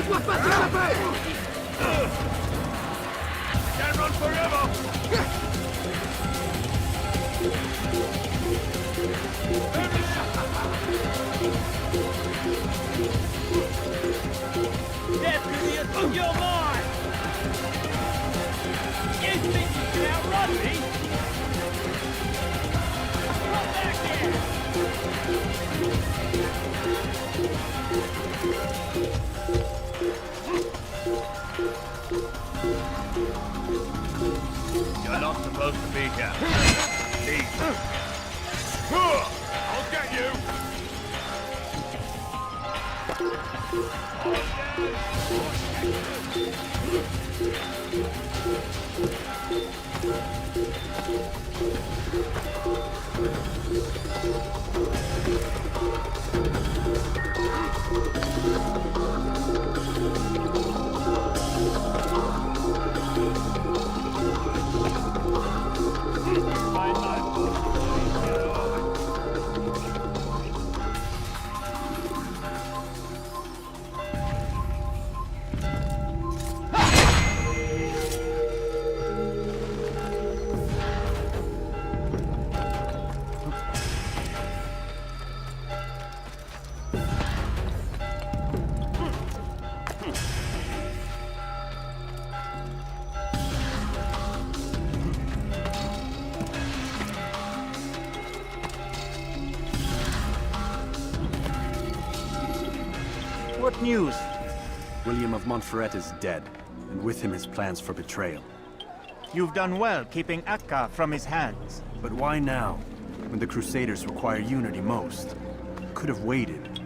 Laisse-moi pas t'échapper! Can't run forever! Death to the of your mind! You think you can outrun me? Come back here! You're not supposed to be here. Leave. I'll get you! What news? William of Montferrat is dead, and with him his plans for betrayal. You've done well keeping Akka from his hands. But why now, when the Crusaders require unity most? Could have waited.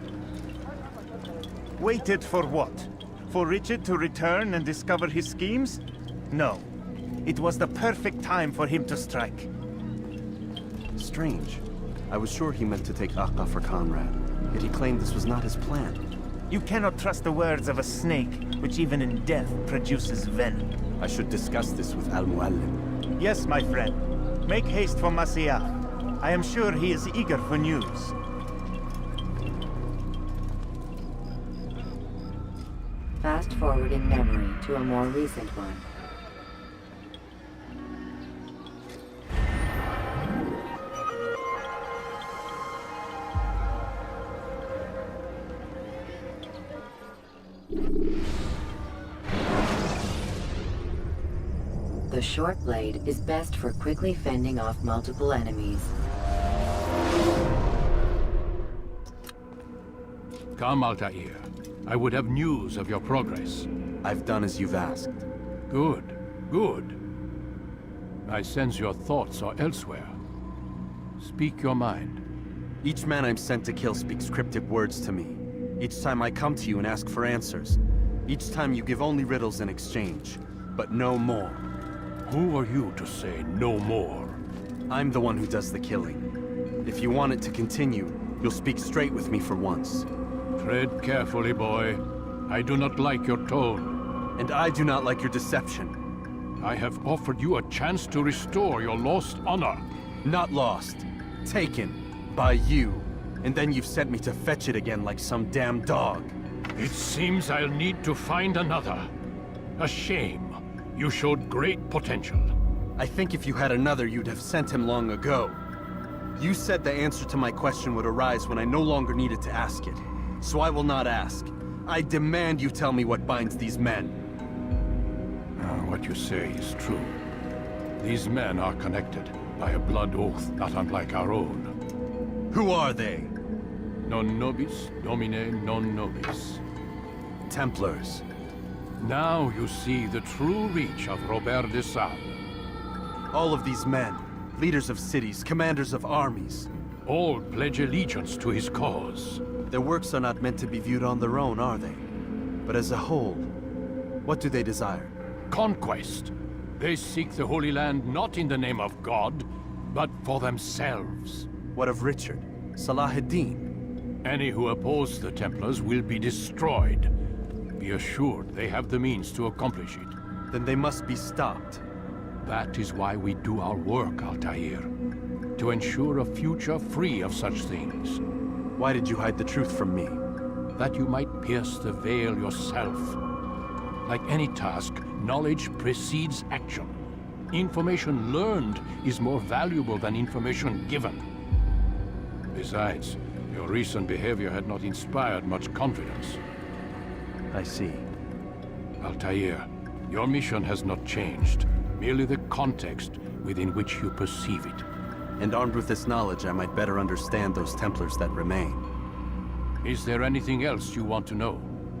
Waited for what? For Richard to return and discover his schemes? No. It was the perfect time for him to strike. Strange. I was sure he meant to take Akka for Conrad, yet he claimed this was not his plan. You cannot trust the words of a snake, which even in death produces venom. I should discuss this with Al-Muallim. Yes, my friend. Make haste for Masyaf. I am sure he is eager for news. Fast forward in memory to a more recent one. The short blade is best for quickly fending off multiple enemies. Come, Altair. I would have news of your progress. I've done as you've asked. Good, good. I sense your thoughts are elsewhere. Speak your mind. Each man I'm sent to kill speaks cryptic words to me. Each time I come to you and ask for answers. Each time you give only riddles in exchange, but no more. Who are you to say no more? I'm the one who does the killing. If you want it to continue, you'll speak straight with me for once. Tread carefully, boy. I do not like your tone. And I do not like your deception. I have offered you a chance to restore your lost honor. Not lost. Taken. By you. And then you've sent me to fetch it again like some damn dog. It seems I'll need to find another. A shame. You showed great potential. I think if you had another, you'd have sent him long ago. You said the answer to my question would arise when I no longer needed to ask it. So I will not ask. I demand you tell me what binds these men. What you say is true. These men are connected by a blood oath not unlike our own. Who are they? Non nobis, domine non nobis. Templars. Now you see the true reach of Robert de Sade. All of these men, leaders of cities, commanders of armies. All pledge allegiance to his cause. Their works are not meant to be viewed on their own, are they? But as a whole, what do they desire? Conquest. They seek the Holy Land not in the name of God, but for themselves. What of Richard? Salahuddin? Any who oppose the Templars will be destroyed. Be assured they have the means to accomplish it. Then they must be stopped. That is why we do our work, Altair. To ensure a future free of such things. Why did you hide the truth from me? that you might pierce the veil yourself. Like any task, knowledge precedes action. Information learned is more valuable than information given. Besides, your recent behavior had not inspired much confidence. I see. Altair, your mission has not changed, merely the context within which you perceive it. And armed with this knowledge, I might better understand those Templars that remain. Is there anything else you want to know?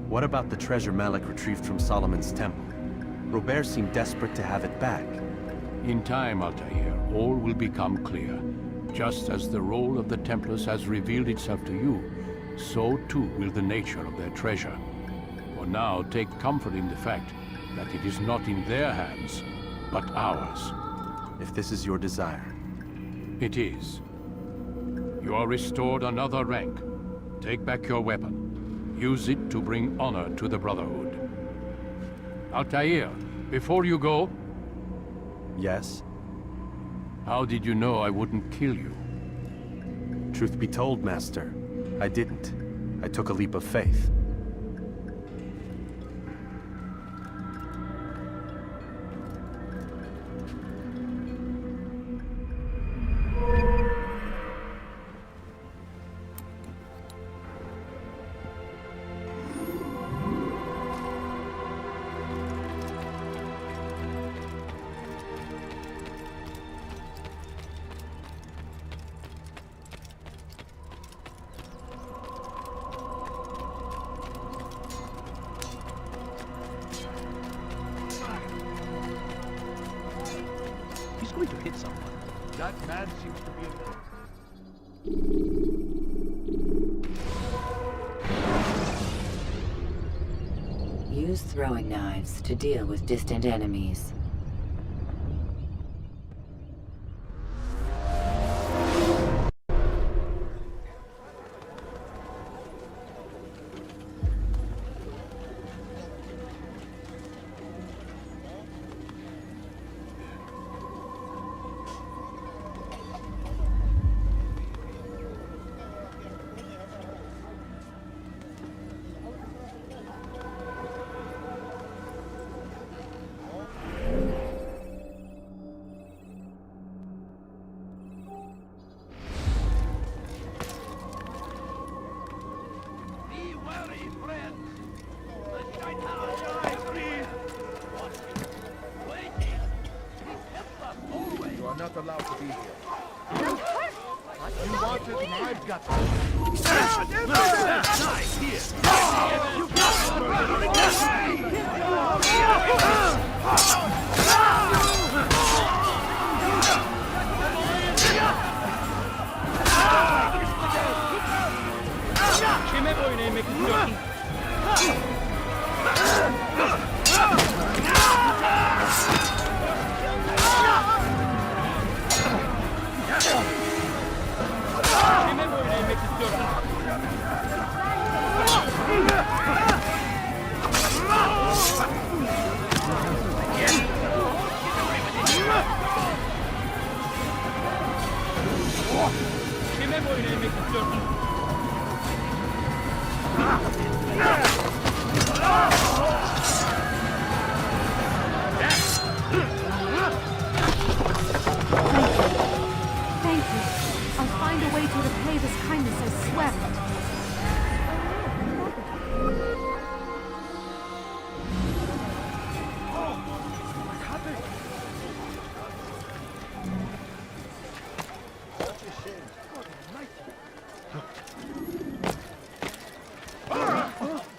What about the treasure Malik retrieved from Solomon's temple? Robert seemed desperate to have it back. In time, Altair, all will become clear. Just as the role of the Templars has revealed itself to you, so too will the nature of their treasure. For now, take comfort in the fact that it is not in their hands, but ours. If this is your desire. It is. You are restored another rank. Take back your weapon. Use it to bring honor to the Brotherhood. Altair, before you go... Yes? How did you know I wouldn't kill you? Truth be told, Master, I didn't. I took a leap of faith. He's going to hit someone. That man seems to be a... Use throwing knives to deal with distant enemies. You are not allowed to be here. You want it, and I've got it. Nice, here. You got Thank you. I'll find a way to repay this kindness, I swear.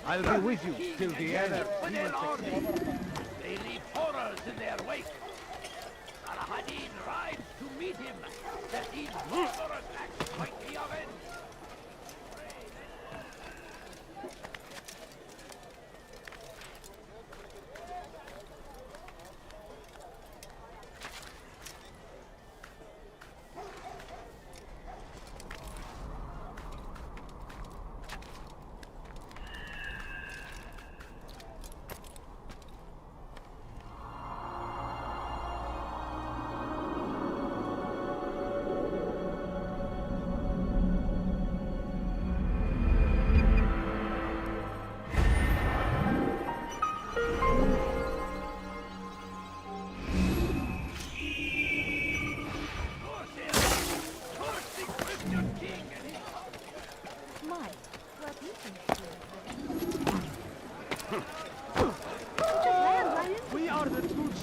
I'll be with you till the end. They leave horrors in their wake. Al-Hadid rides to meet him. That he's murderous acts like the oven.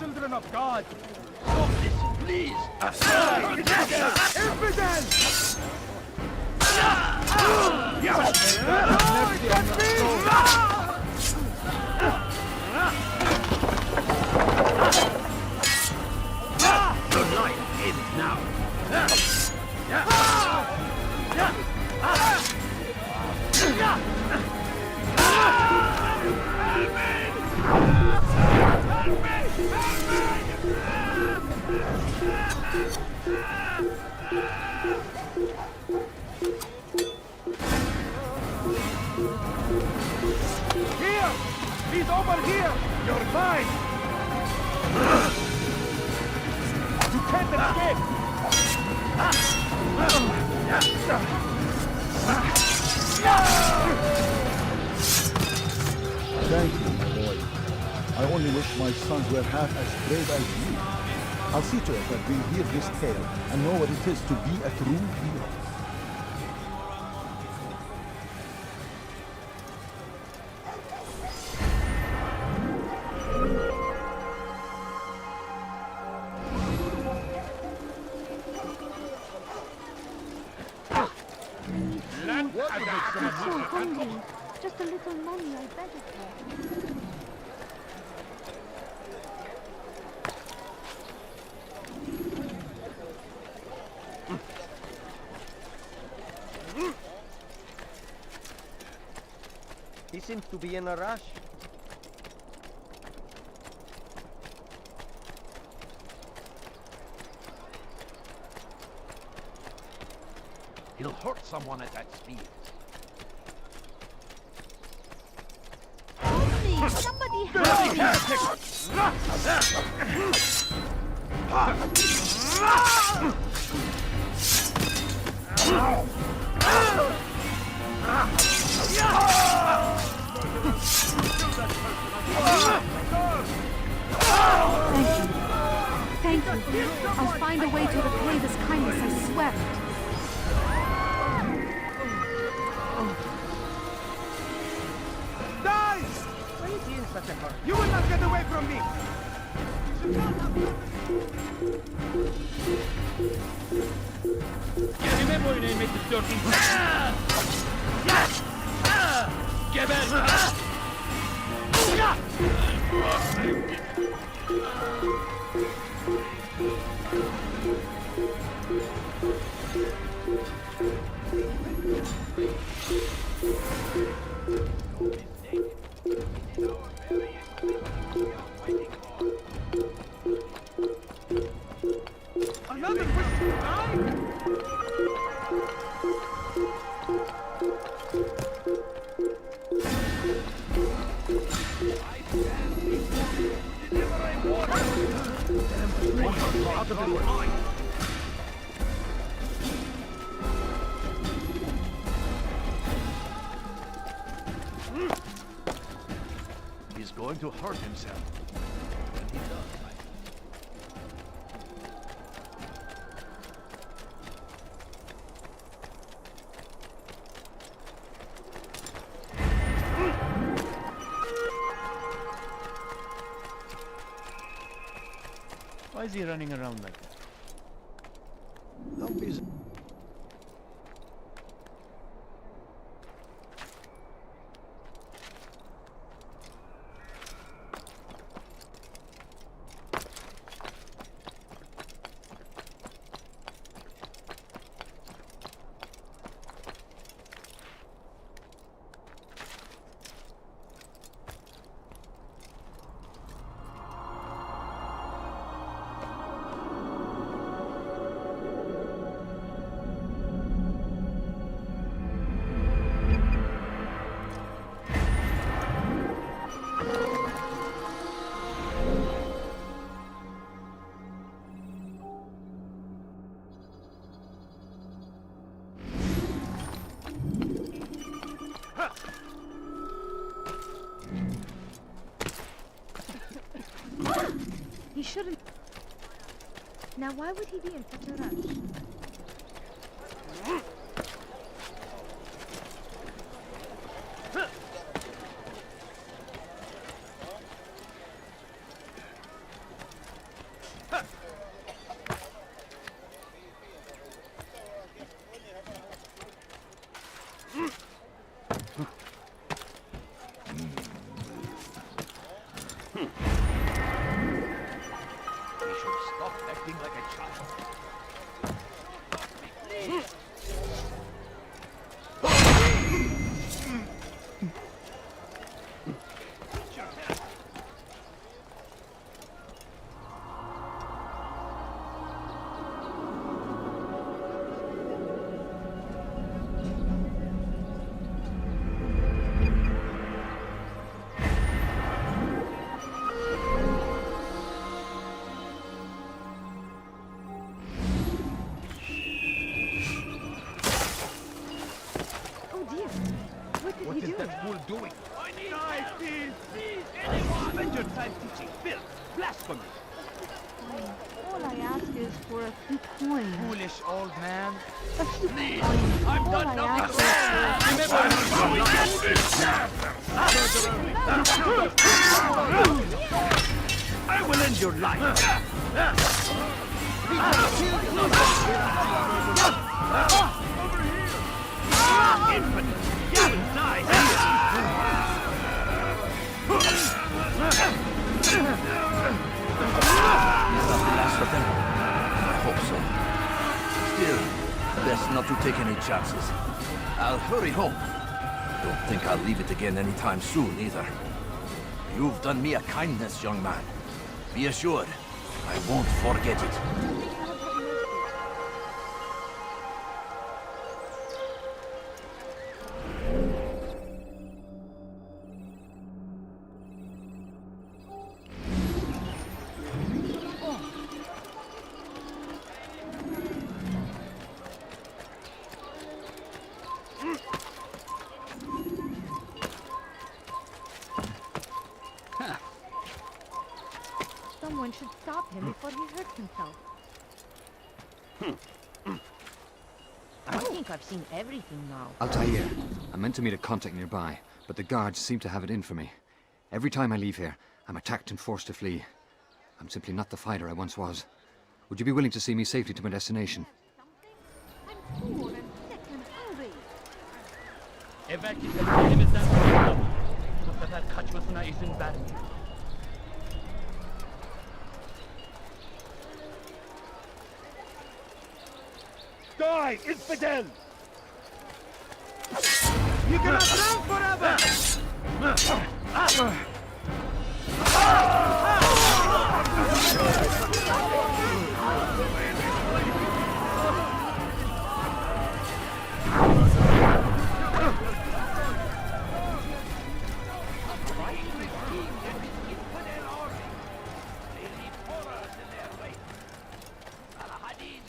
children of God! Stop this, please! Infidel! Your life ends now. Here! He's over here! You're mine! You can't escape! Thank you, my boy. I only wish my sons were half as brave as you. I'll see to it that we hear this tale and know what it is to be a true hero. I'm so hungry. Just a little money, I beg of you. He seems to be in a rush. He'll hurt someone at that speed. Help me! Somebody help me! Thank you. I'll find a way to repay this kindness, I swear it. Die! Why is he in such a hurry? You will not get away from me! Another wish to die? He's going to hurt himself. When he does, Why is he running around like that? Don't be... He shouldn't. Now, why would he be in such a rush? acting like a child. What is that fool doing? I need help! Please, anyone! Spend your time teaching filth, blasphemy! All I ask is for a few coins. Foolish old man. A few Please, coins. I've All done I nothing I will end your life! Infinite! You will die Last of them? I hope so. Still, best not to take any chances. I'll hurry home. Don't think I'll leave it again anytime soon, either. You've done me a kindness, young man. Be assured, I won't forget it. Someone should stop him before he hurts himself. I think I've seen everything now. Altair, I'm meant to meet a contact nearby, but the guards seem to have it in for me. Every time I leave here, I'm attacked and forced to flee. I'm simply not the fighter I once was. Would you be willing to see me safely to my destination? I'm poor and sick and hungry. Evacuate elimizden sonra bu sefer kaçmasına izin vermeyin. Die, infidel! You cannot live forever!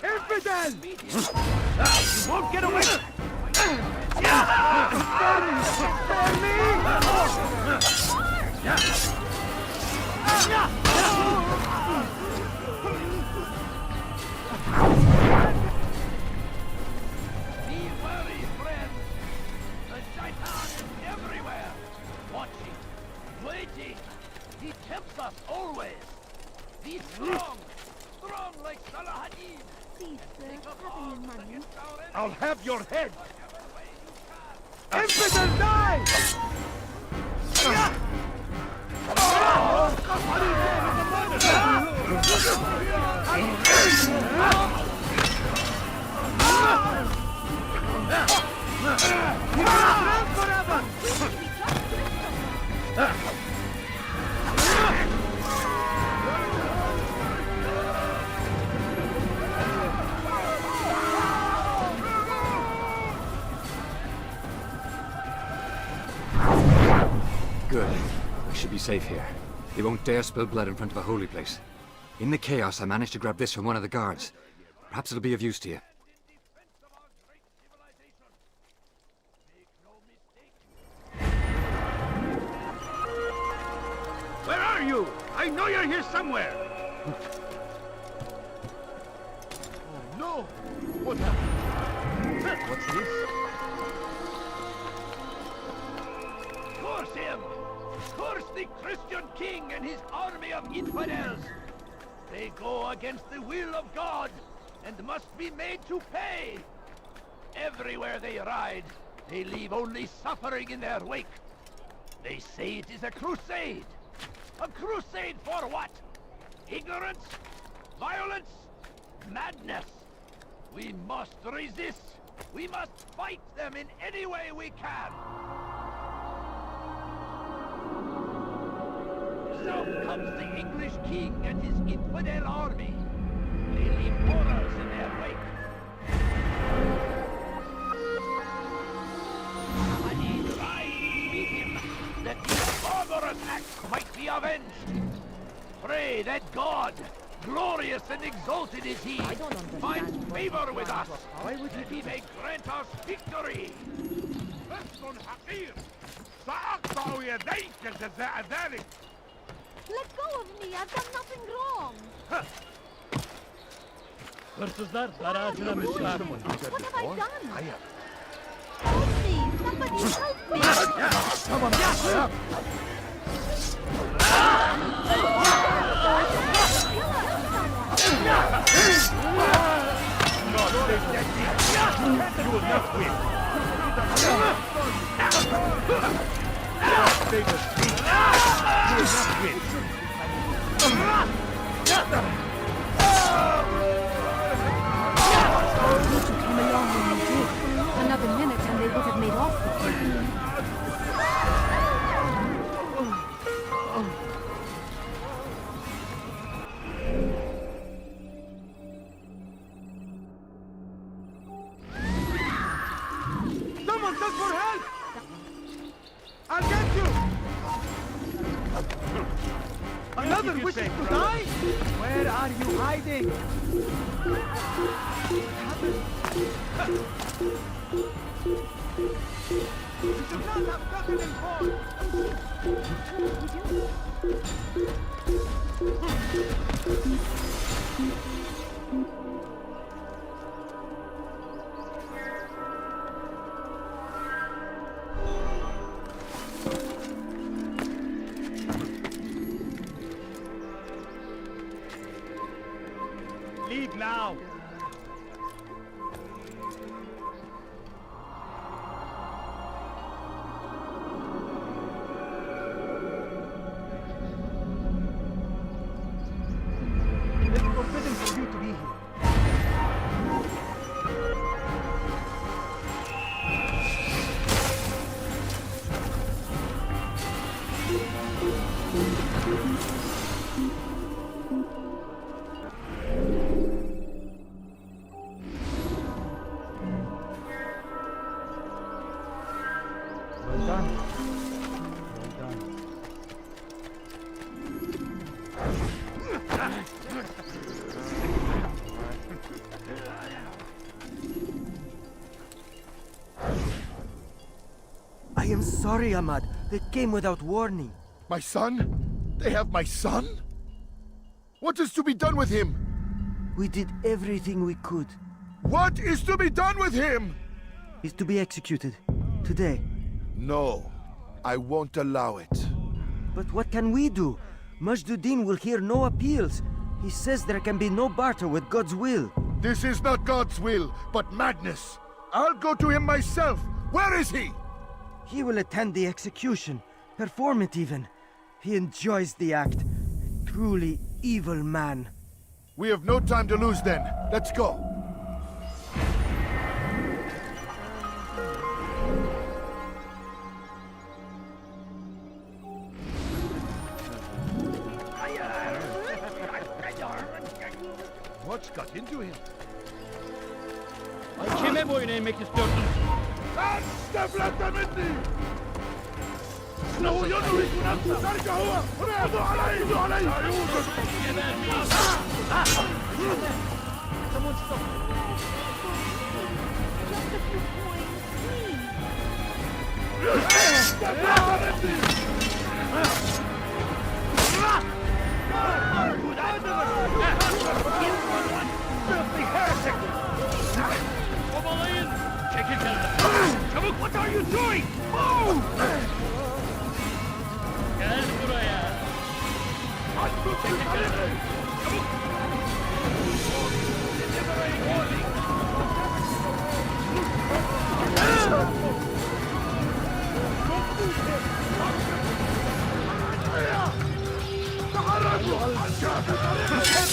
Infidel! You won't get away! Be wary, friend! The shaitan is everywhere! Watching, waiting! He tempts us always! Be strong! Strong like Salahadin! Please, sir, have any money? I'll have your head! Infidel, die! Good. I should be safe here. They won't dare spill blood in front of a holy place. In the chaos, I managed to grab this from one of the guards. Perhaps it'll be of use to you. Where are you? I know you're here somewhere! Oh no! What happened? What's this? Curse him! Curse the Christian king and his army of infidels! They go against the will of God and must be made to pay! Everywhere they ride, they leave only suffering in their wake. They say it is a crusade. A crusade for what? Ignorance? Violence, madness. We must resist. We must fight them in any way we can. Now comes the English king and his infidel army. They leave horrors in their wake. I need rise to meet him, that this barbarous act might be avenged. Pray that God, glorious and exalted is he, find favor with us, that he may grant us victory. Let go of me! I've done nothing wrong! Hırsızlar garajına müsaade. What have I done? Help me! Somebody help me! Come on, Another minute and they would have made off. Someone call for help! I'll get you! Another wishes to die? Where are you hiding? You should not have gotten involved! Leave now! It's forbidden for you to be here. Well done. Well done. I am sorry, Ahmad. They came without warning. My son? They have my son? What is to be done with him? We did everything we could. What is to be done with him? He's to be executed. Today. No, I won't allow it. But what can we do? Majduddin will hear no appeals. He says there can be no barter with God's will. This is not God's will, but madness. I'll go to him myself. Where is he? He will attend the execution. Perform it even. He enjoys the act. Truly evil man. We have no time to lose then. Let's go. What's got into him? Kime boyun eğmek istiyorsun? Kovalayın! Çekil kenara! Çabuk! What are you doing? Move! Gel buraya! Çekil kenara! Çabuk! Deliberate warning! تحركوا!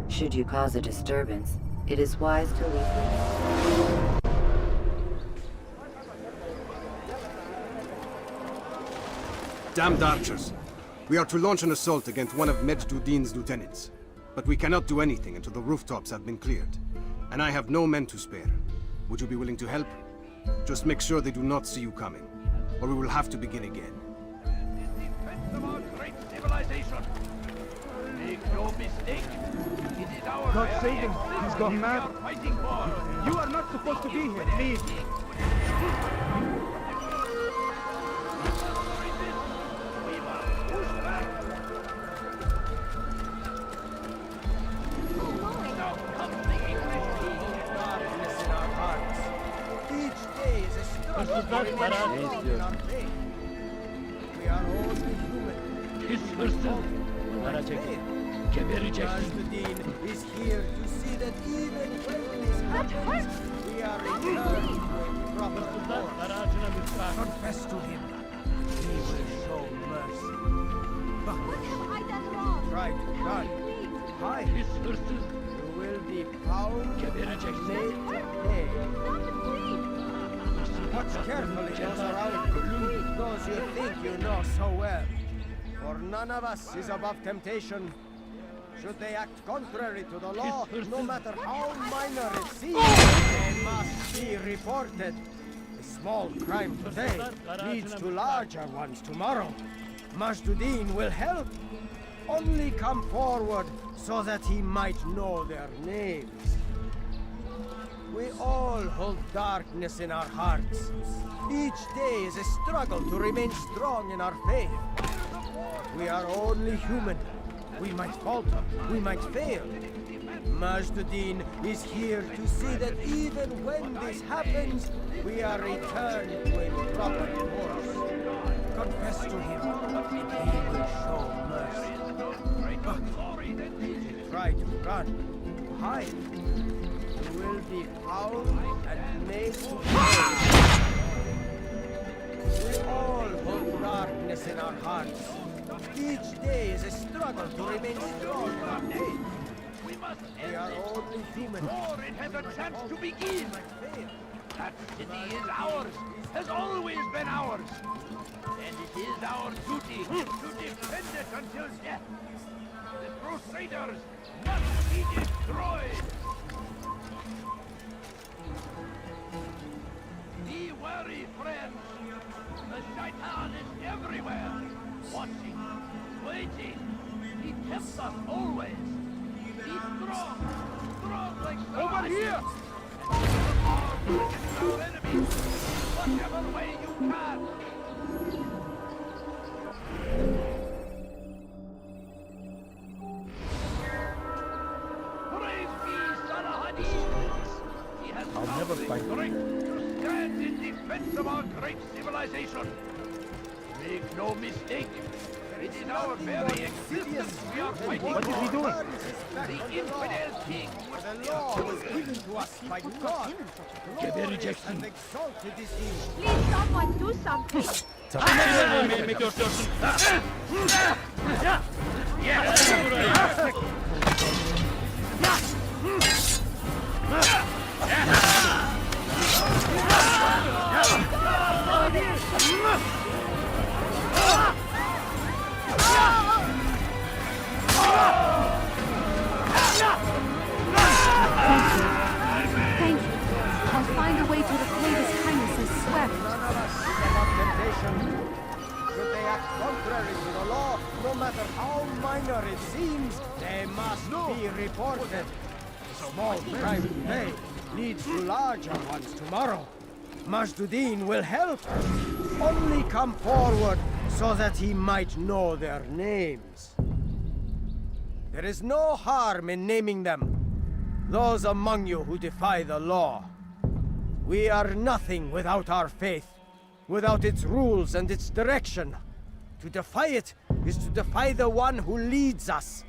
Should you cause a disturbance, it is wise to leave. Damned archers! We are to launch an assault against one of Majduddin's lieutenants. But we cannot do anything until the rooftops have been cleared. And I have no men to spare. Would you be willing to help? Just make sure they do not see you coming, or we will have to begin again. Defense of our great civilization. Make no mistake. It is our God save him. He's gone mad. Fighting for. You are not supposed to be here. Leave. We are all human. His person. Majduddin is here to see that even when this happens, we are returned to a proper course. Confess to him. He will show mercy. But try to run. Hide. His person. You will be found and made to pay. Watch carefully those around you, those you think you know so well. For none of us is above temptation. Should they act contrary to the law, no matter how minor it seems, they must be reported. A small crime today leads to larger ones tomorrow. Majduddin will help. Only come forward so that he might know their names. We all hold darkness in our hearts. Each day is a struggle to remain strong in our faith. We are only human. We might falter, we might fail. Majduddin is here to see that even when this happens, we are returned to a proper course. Confess to him, and he will show mercy. But try to run, hide. You will be found and made to pay. We all hold darkness in our hearts. Each day is a struggle to remain strong in our faith. We before it has a chance to begin. That city is ours, has always been ours. And it is our duty to defend it until death. The Crusaders must be destroyed. Be wary, friends. The Shaitan is everywhere, watching, waiting. He tempts us always. Be strong, strong like the Over here! our enemies, whatever way you can. Praise be Salahadin. He has I'll never fight. strength to stand in defense of our great civilization. Make no mistake. It is our very existence we are fighting What is he doing? The infidel king The law was given to us by God. Glorious and exalted is he. Please, someone do something. Thank you. I'll find a way to repay this kindness, I swear. None of us is above temptation. Should they act contrary to the law, no matter how minor it seems, they must be reported. Small crime today leads to larger ones tomorrow. Majduddin will help. Only come forward so that he might know their names. There is no harm in naming them. Those among you who defy the law. We are nothing without our faith, without its rules and its direction. To defy it is to defy the one who leads us.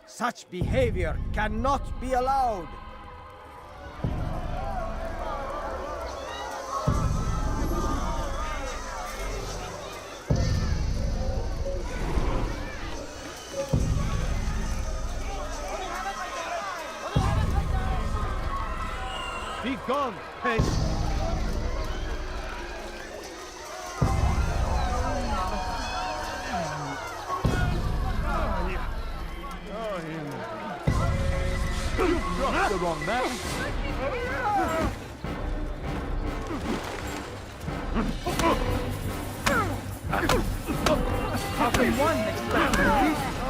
Such behavior cannot be allowed. Be gone! Hey! You dropped the wrong man! Halfway one next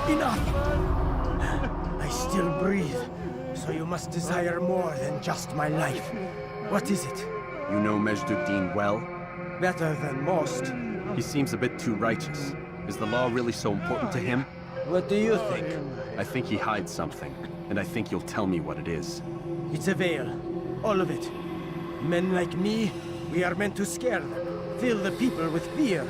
Enough! I still breathe, so you must desire more than just my life. What is it? You know Majduddin well? Better than most. He seems a bit too righteous. Is the law really so important to him? What do you think? I think he hides something, and I think you'll tell me what it is. It's a veil. All of it. Men like me, we are meant to scare them. Fill the people with fear.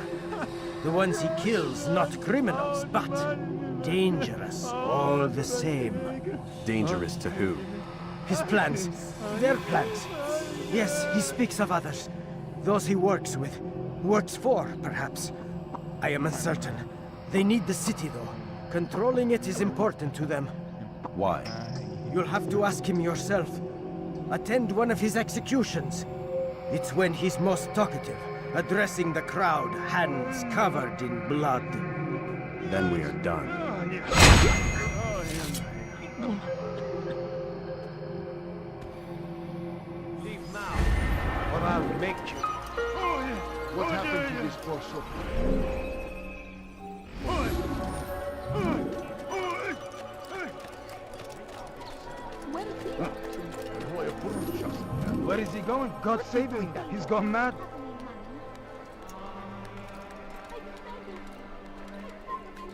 The ones he kills, not criminals, but dangerous all the same. Dangerous to who? His plans. Their plans. Yes, he speaks of others. Those he works with. Works for, perhaps. I am uncertain. They need the city, though. Controlling it is important to them. Why? You'll have to ask him yourself. Attend one of his executions. It's when he's most talkative, addressing the crowd, hands covered in blood. Then we are done. Leave now, or I'll make you. What happened to this poor soul? Where is he going? God save him. He's gone mad.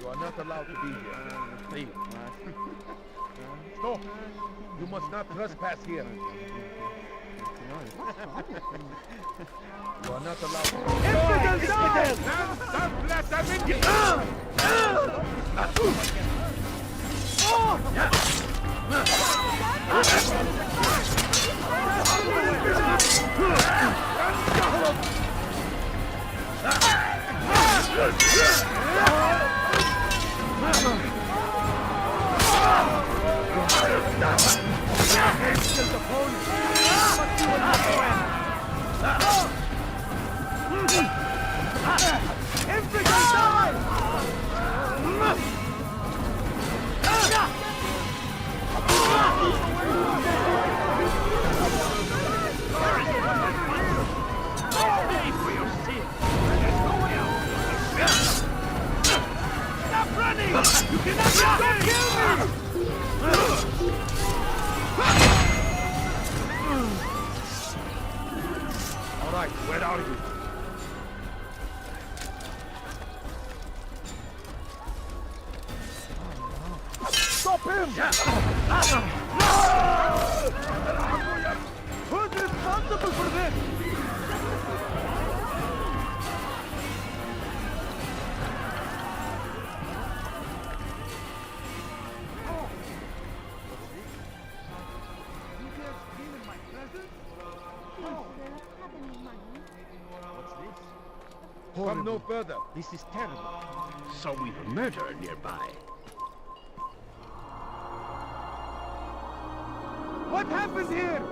You are not allowed to be here. Leave. Stop! You must not trespass here. You are not allowed to be here. difficult opponent, but you will not win. Infantry die! Pay for your sin. There's no way out. Stop running! You cannot kill me! All right, where are you? Stop him! Who's responsible for this? Come no further. This is terrible. So we've a murderer nearby. What happened here?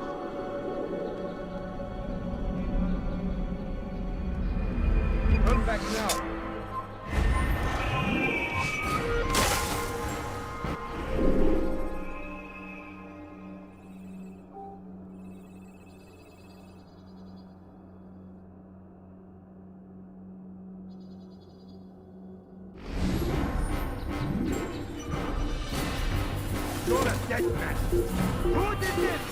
Turn back now. You're a dead man. Who did this?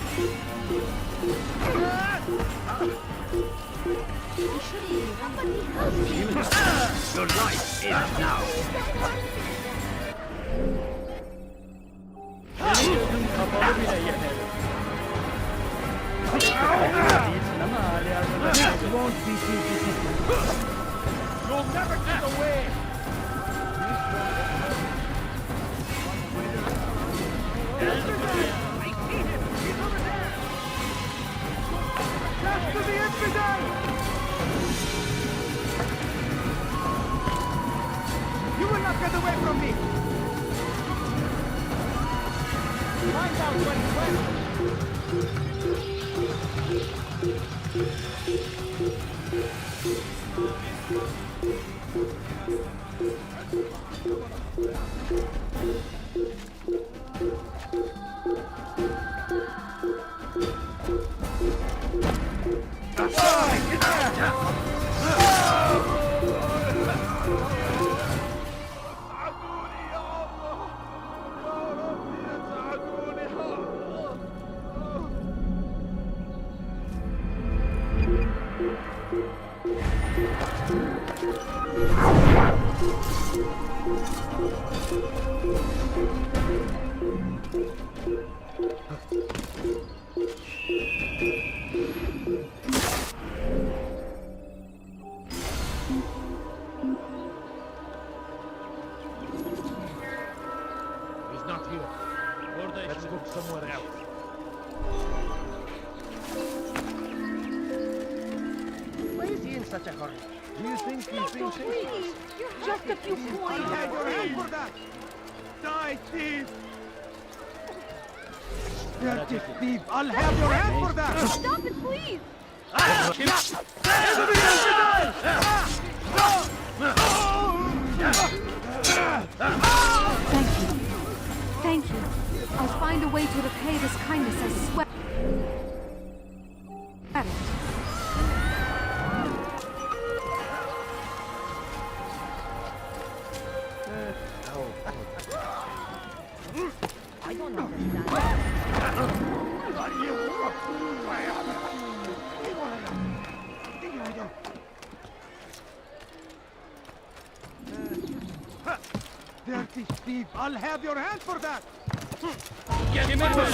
Your life ends now. This won't be too difficult. You'll never get away. Just to the infidel! You will not get away from me! Find out what he went! He's not here. Let's look somewhere else. Why is he in such a hurry? Do you think he's being chased? Just a few coins. I'll have your hand for that! Die, thief! Dirty thief! I'll have your hand for that! Stop it, please! Thank you. Thank you. I'll find a way to repay this kindness, I swear. I don't understand. Dirty thief! I'll have your hand for that! Get him in there!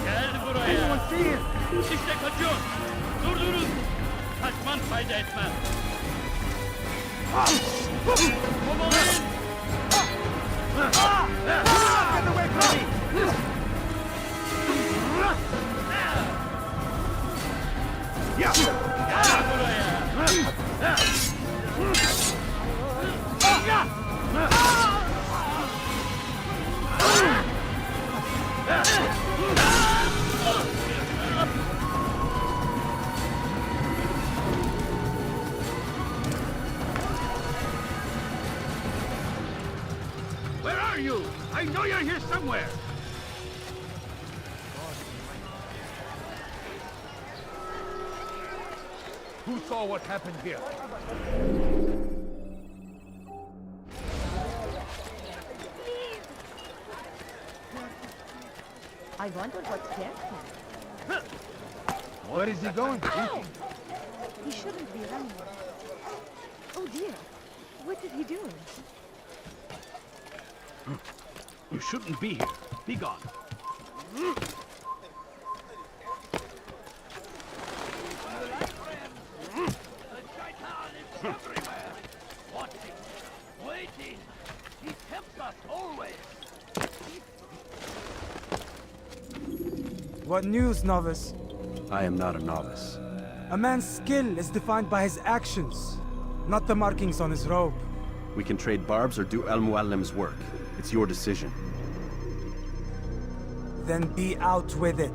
Gel buraya! İşte kaçıyor! Durdurun! Kaçman fayda etmez! Kovalayın! Get away from me! Gel buraya! Where are you? I know you're here somewhere. Who saw what happened here? I wonder what scared him. Where is he going? Ow! He shouldn't be running. Oh dear. What is he doing? You shouldn't be here. Be gone. Everywhere. Watching. Waiting. He tempts us always. What news, novice? I am not a novice. A man's skill is defined by his actions, not the markings on his robe. We can trade barbs or do Al-Muallim's work. It's your decision. Then be out with it.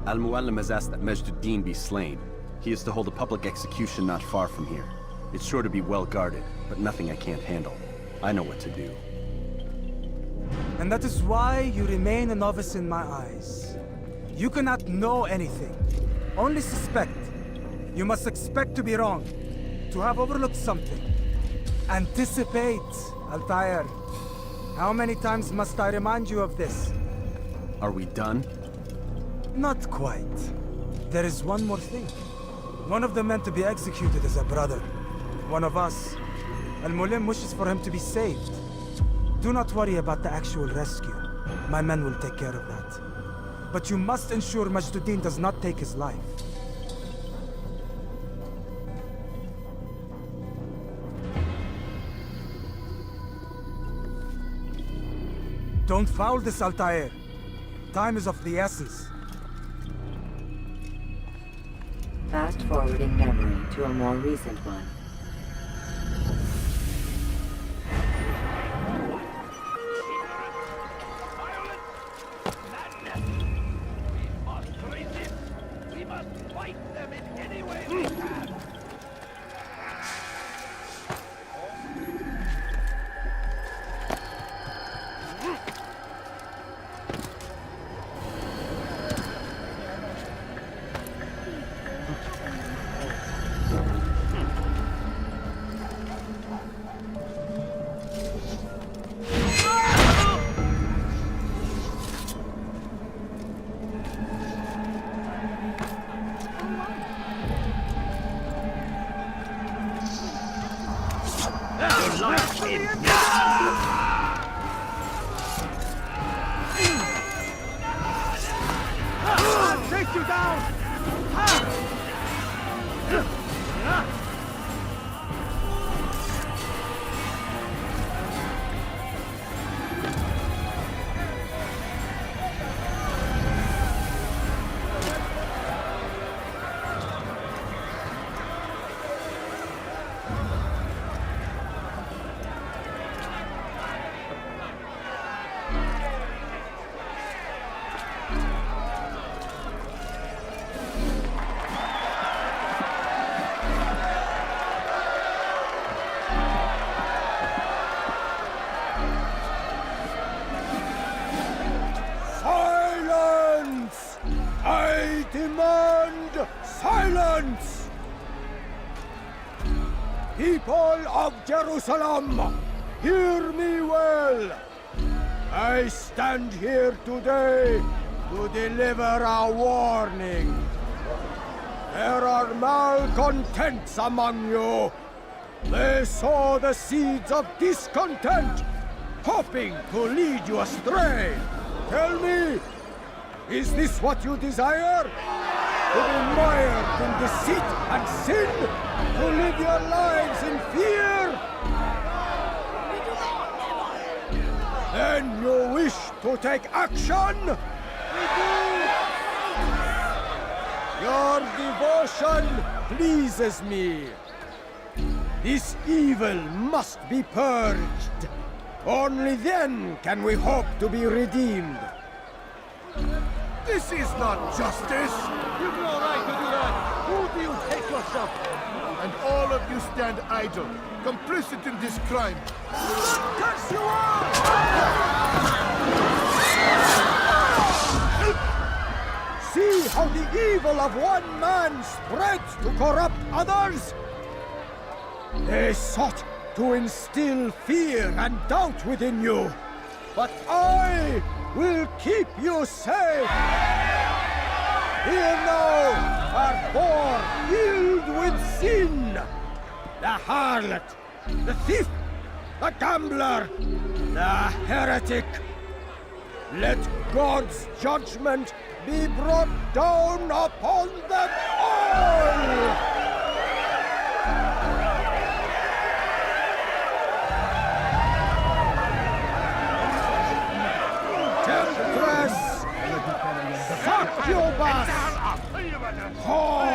Al-Muallim has asked that Majduddin be slain. He is to hold a public execution not far from here. It's sure to be well guarded, but nothing I can't handle. I know what to do. And that is why you remain a novice in my eyes. You cannot know anything, only suspect. You must expect to be wrong, to have overlooked something. Anticipate, Altair. How many times must I remind you of this? Are we done? Not quite. There is one more thing. One of the men to be executed is a brother. One of us. Al-Mulim wishes for him to be saved. Do not worry about the actual rescue. My men will take care of that. But you must ensure Majduddin does not take his life. Don't foul this, Altair. Time is of the essence. Fast-forwarding memory to a more recent one. Take you down! Demand silence! People of Jerusalem, hear me well. I stand here today to deliver a warning. There are malcontents among you. They sow the seeds of discontent, hoping to lead you astray. Tell me, is this what you desire? To be mired in deceit and sin? To live your lives in fear? Then you wish to take action? We do! Your devotion pleases me. This evil must be purged. Only then can we hope to be redeemed. This is not justice! You've no right to do that! Who do you take yourself? And all of you stand idle, complicit in this crime. Curse you all! See how the evil of one man spreads to corrupt others? They sought to instill fear and doubt within you, but I will keep you safe. Here now are four filled with sin. The harlot, the thief, the gambler, the heretic. Let God's judgment be brought down upon them all! Temptress! Succubus! Whore!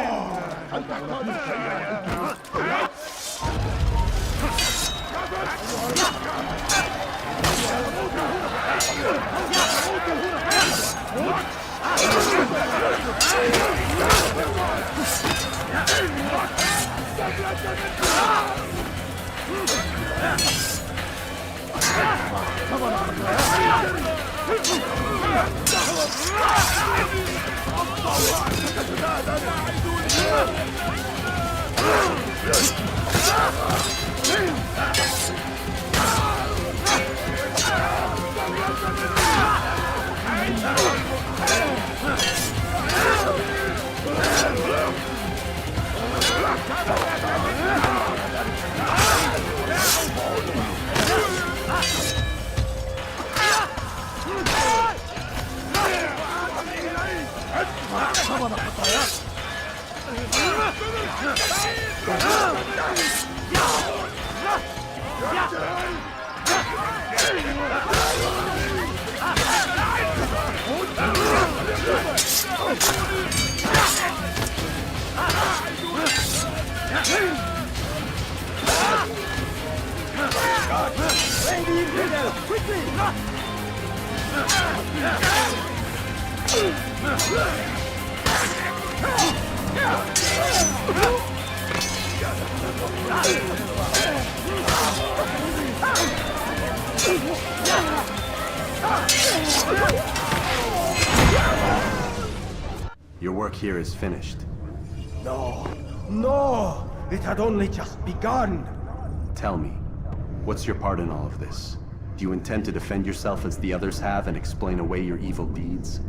Your work here is finished. No, no! It had only just begun. Tell me, what's your part in all of this? Do you intend to defend yourself as the others have and explain away your evil deeds?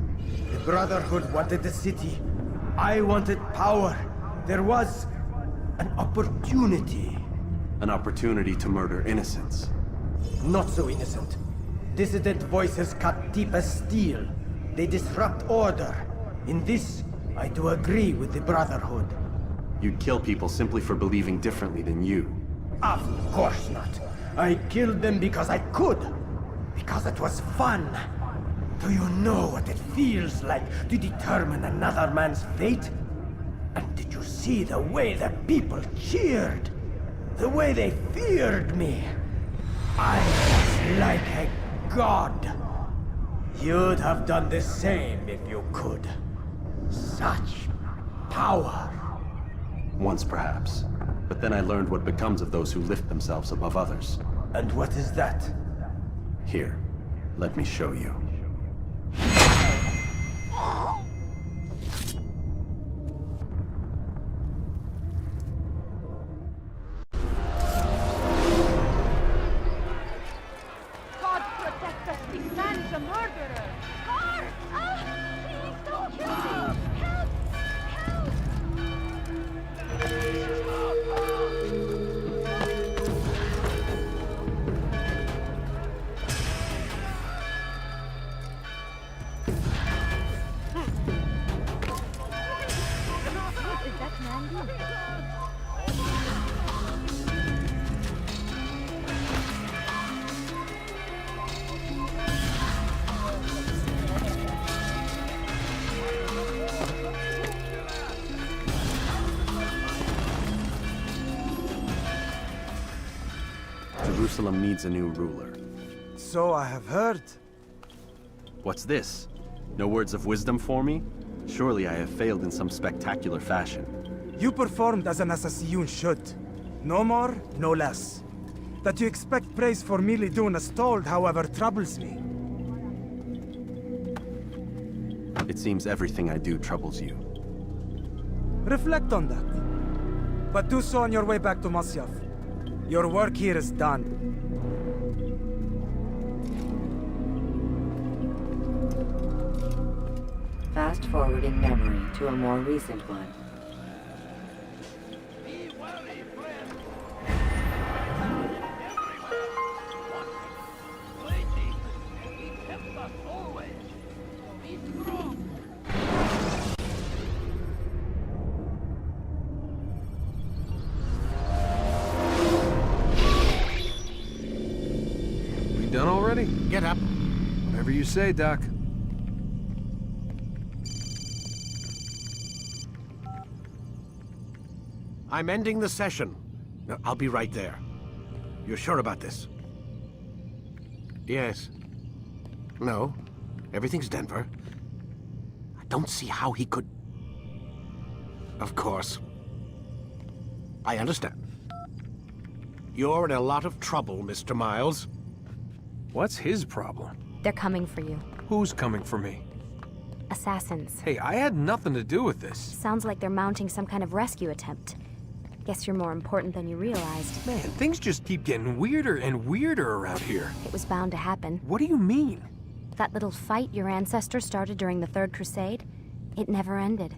The Brotherhood wanted the city. I wanted power. There was an opportunity. An opportunity to murder innocents. Not so innocent. Dissident voices cut deep as steel. They disrupt order. In this, I do agree with the Brotherhood. You'd kill people simply for believing differently than you. Of course not. I killed them because I could. Because it was fun. Do you know what it feels like to determine another man's fate? And did you see the way the people cheered? The way they feared me? I was like a god. You'd have done the same if you could. Such power. Once perhaps. But then I learned what becomes of those who lift themselves above others. And what is that? Here, let me show you. God protect us, this man's a murderer! Guard! Please don't kill me! Help! What is that man doing? Jerusalem needs a new ruler. So I have heard. What's this? No words of wisdom for me? Surely I have failed in some spectacular fashion. You performed as an assassin should. No more, no less. That you expect praise for merely doing as told, however, troubles me. It seems everything I do troubles you. Reflect on that. But do so on your way back to Masyaf. Your work here is done. Fast forwarding memory to a more recent one. Be wary, friend. Waiting. He helps us always. Be strong. We done already? Get up. Whatever you say, Doc. I'm ending the session. I'll be right there. You're sure about this? Yes. No. Everything's Denver. I don't see how he could... Of course. I understand. You're in a lot of trouble, Mr. Miles. What's his problem? They're coming for you. Who's coming for me? Assassins. Hey, I had nothing to do with this. Sounds like they're mounting some kind of rescue attempt. Guess you're more important than you realized. Man, things just keep getting weirder and weirder around here. It was bound to happen. What do you mean? That little fight your ancestors started during the Third Crusade, it never ended.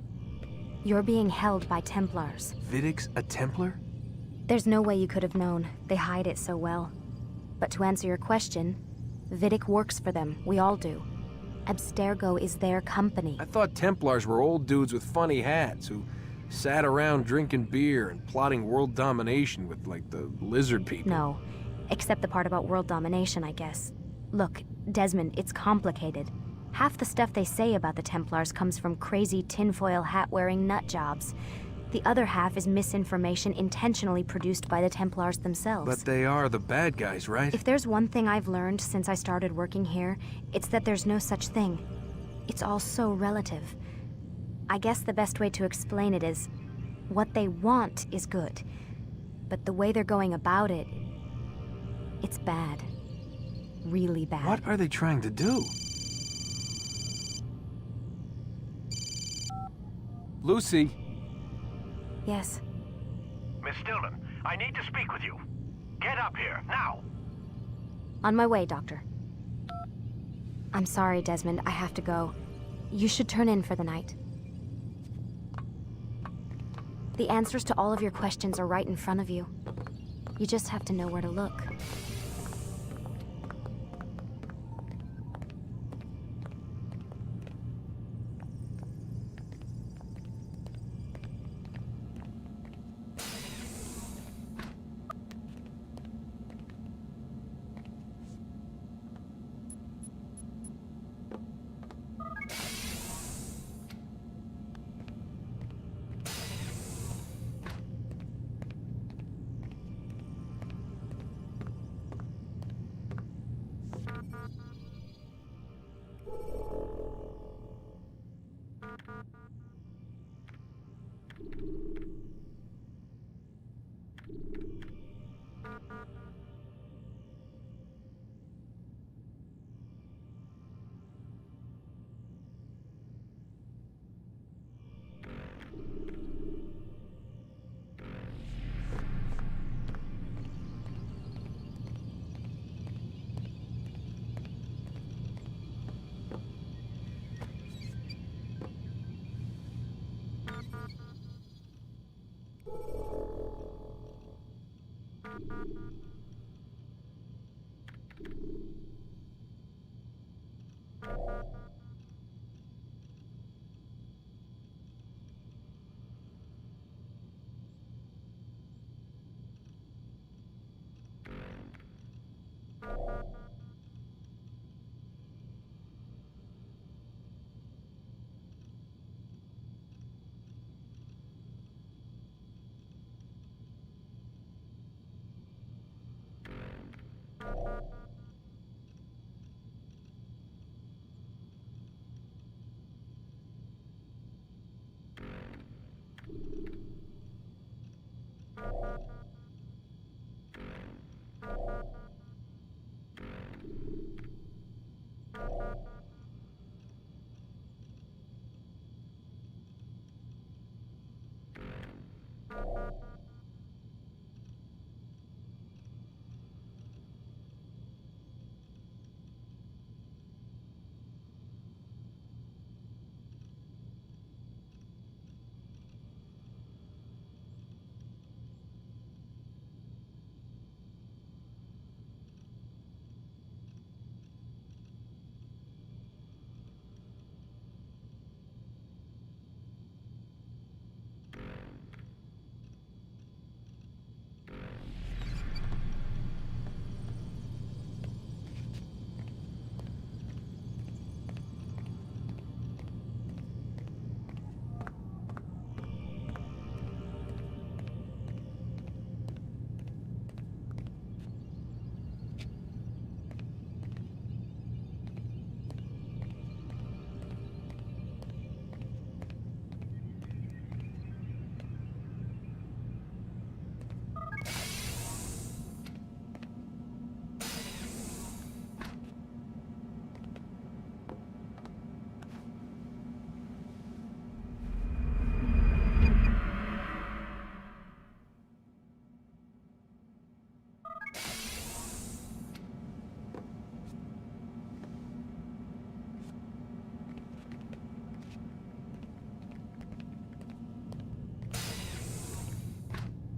You're being held by Templars. Vidic's a Templar? There's no way you could have known. They hide it so well. But to answer your question, Vidic works for them. We all do. Abstergo is their company. I thought Templars were old dudes with funny hats who sat around drinking beer and plotting world domination with, like, the lizard people. No. Except the part about world domination, I guess. Look, Desmond, it's complicated. Half the stuff they say about the Templars comes from crazy tinfoil hat-wearing nut jobs. The other half is misinformation intentionally produced by the Templars themselves. But they are the bad guys, right? If there's one thing I've learned since I started working here, it's that there's no such thing. It's all so relative. I guess the best way to explain it is, what they want is good. But the way they're going about it, it's bad. Really bad. What are they trying to do? Lucy? Yes. Miss Stillman, I need to speak with you. Get up here, now! On my way, Doctor. I'm sorry, Desmond. I have to go. You should turn in for the night. The answers to all of your questions are right in front of you. You just have to know where to look.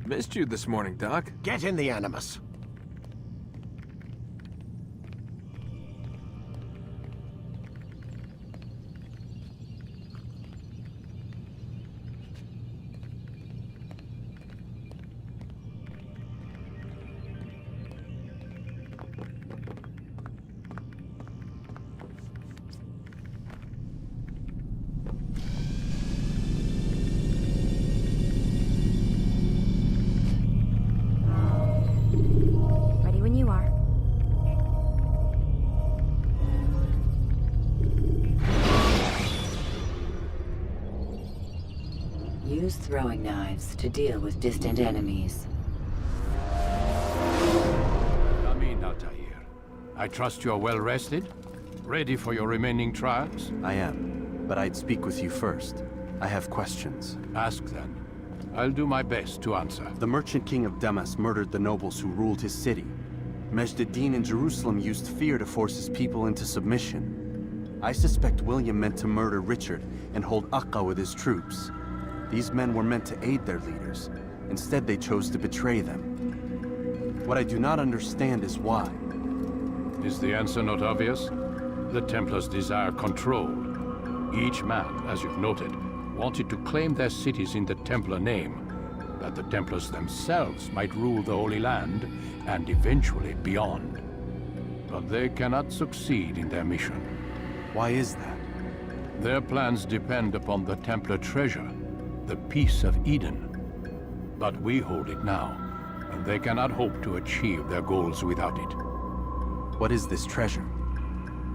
Missed you this morning, Doc. Get in the Animus. Ready when you are. Use throwing knives to deal with distant enemies. Come in, Altair. I trust you are well rested? Ready for your remaining trials? I am, but I'd speak with you first. I have questions. Ask then. I'll do my best to answer. The merchant king of Damas murdered the nobles who ruled his city. Majd-ad-Din in Jerusalem used fear to force his people into submission. I suspect William meant to murder Richard and hold Akka with his troops. These men were meant to aid their leaders. Instead, they chose to betray them. What I do not understand is why. Is the answer not obvious? The Templars desire control. Each man, as you've noted, wanted to claim their cities in the Templar name, that the Templars themselves might rule the Holy Land, and eventually beyond. But they cannot succeed in their mission. Why is that? Their plans depend upon the Templar treasure, the Peace of Eden. But we hold it now, and they cannot hope to achieve their goals without it. What is this treasure?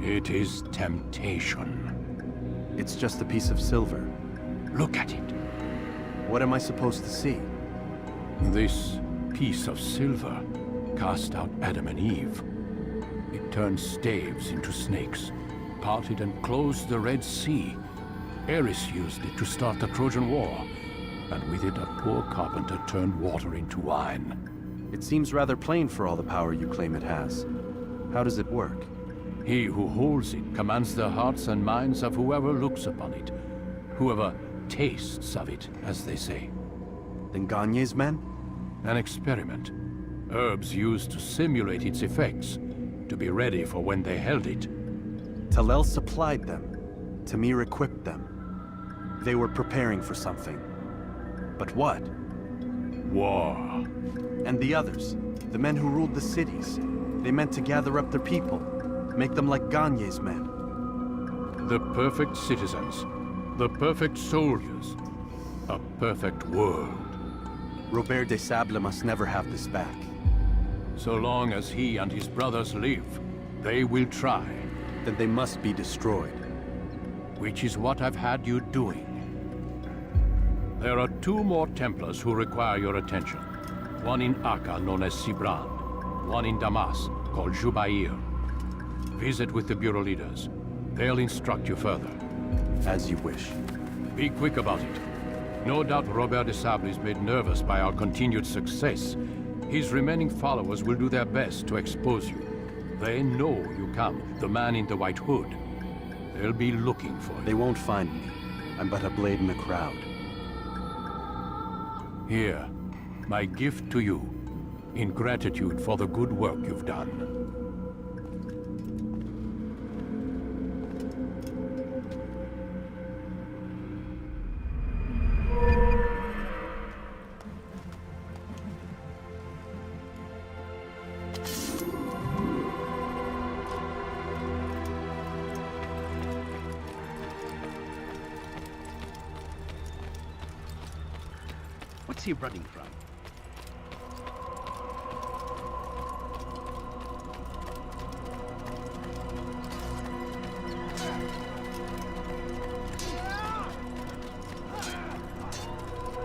It is temptation. It's just a piece of silver. Look at it. What am I supposed to see? This piece of silver cast out Adam and Eve. It turned staves into snakes, parted and closed the Red Sea. Ares used it to start the Trojan War, and with it a poor carpenter turned water into wine. It seems rather plain for all the power you claim it has. How does it work? He who holds it commands the hearts and minds of whoever looks upon it, whoever tastes of it, as they say. Then Gagne's men? An experiment. Herbs used to simulate its effects, to be ready for when they held it. Talel supplied them. Tamir equipped them. They were preparing for something. But what? War. And the others, the men who ruled the cities, they meant to gather up their people, make them like Gagne's men. The perfect citizens, the perfect soldiers, a perfect world. Robert de Sable must never have this back. So long as he and his brothers live, they will try. Then they must be destroyed. Which is what I've had you doing. There are 2 more Templars who require your attention. One in Akka, known as Sibran. One in Damas, called Jubair. Visit with the Bureau leaders. They'll instruct you further. As you wish. Be quick about it. No doubt Robert de Sable is made nervous by our continued success. His remaining followers will do their best to expose you. They know you come, the man in the white hood. They'll be looking for you. They won't find me. I'm but a blade in the crowd. Here, my gift to you, in gratitude for the good work you've done. What's he running from?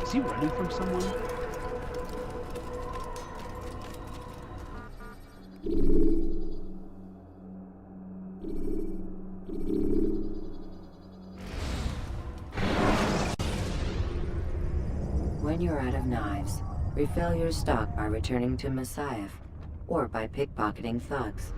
Is he running from someone? When you're out of knives, refill your stock by returning to Messiah, or by pickpocketing thugs.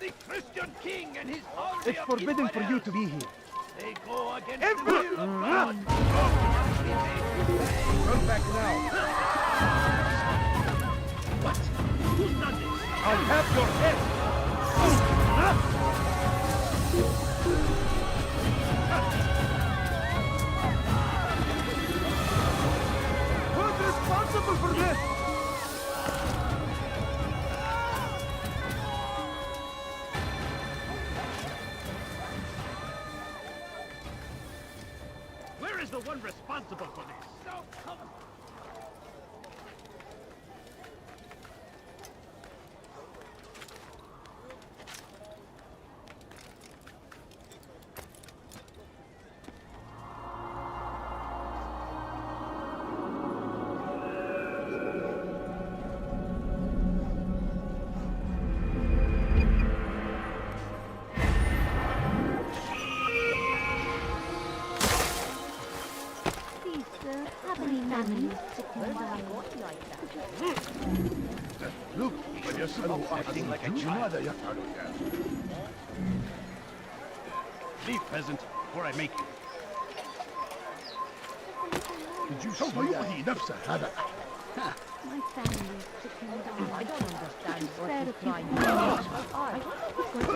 the Christian king and his army It's of forbidden for you infidels. to be here. They go against the will of God. Come back now. What? Who's done this? I'll have your head. Who's responsible for this? Where is the one responsible for this? No, come on. Please, sir, have any manners to come by? Look, فليسألوا أحد ماذا يفعل الآن. Leave, peasant, before I make you. Did you سوف يؤذي نفسه هذا. My family is sitting down. I don't understand what Instead he's of you trying playing to with do. my art, He's going to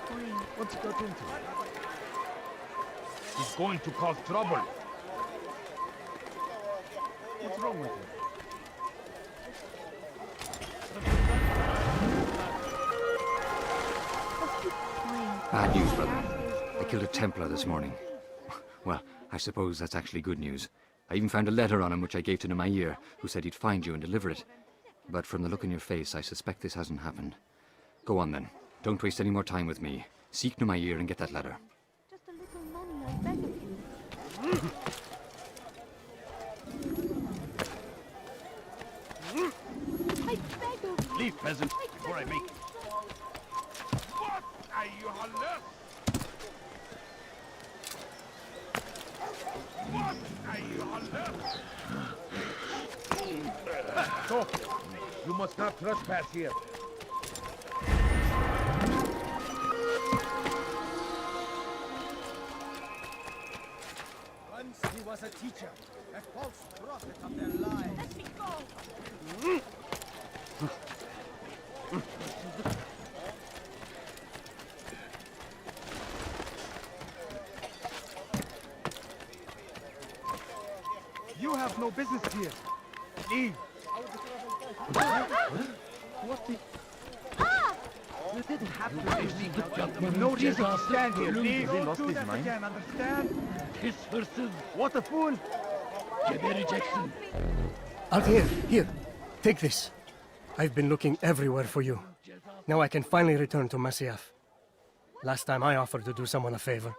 fine. What's got into it? He's going to cause trouble. What's wrong with him? Bad news, brother. I killed a Templar this morning. Well, I suppose that's actually good news. I even found a letter on him which I gave to Nemair, who said he'd find you and deliver it. But from the look in your face, I suspect this hasn't happened. Go on then. Don't waste any more time with me. Seek Nemair and get that letter. Just a little money, I beg of you. I beg of you. Leave, peasant, before I make you. What أيها الناس? What أيها الناس? Stop! You must not trespass here. Once he was a teacher, a false prophet of their lives. Let me go! You have no business here. Leave. What the? You didn't have to leave. No reason to stand here. Leave. Don't do that again, understand? This versus What a fool! Jeberi Jackson. Altair, here. Take this. I've been looking everywhere for you. Now I can finally return to Masyaf. Last time I offered to do someone a favor.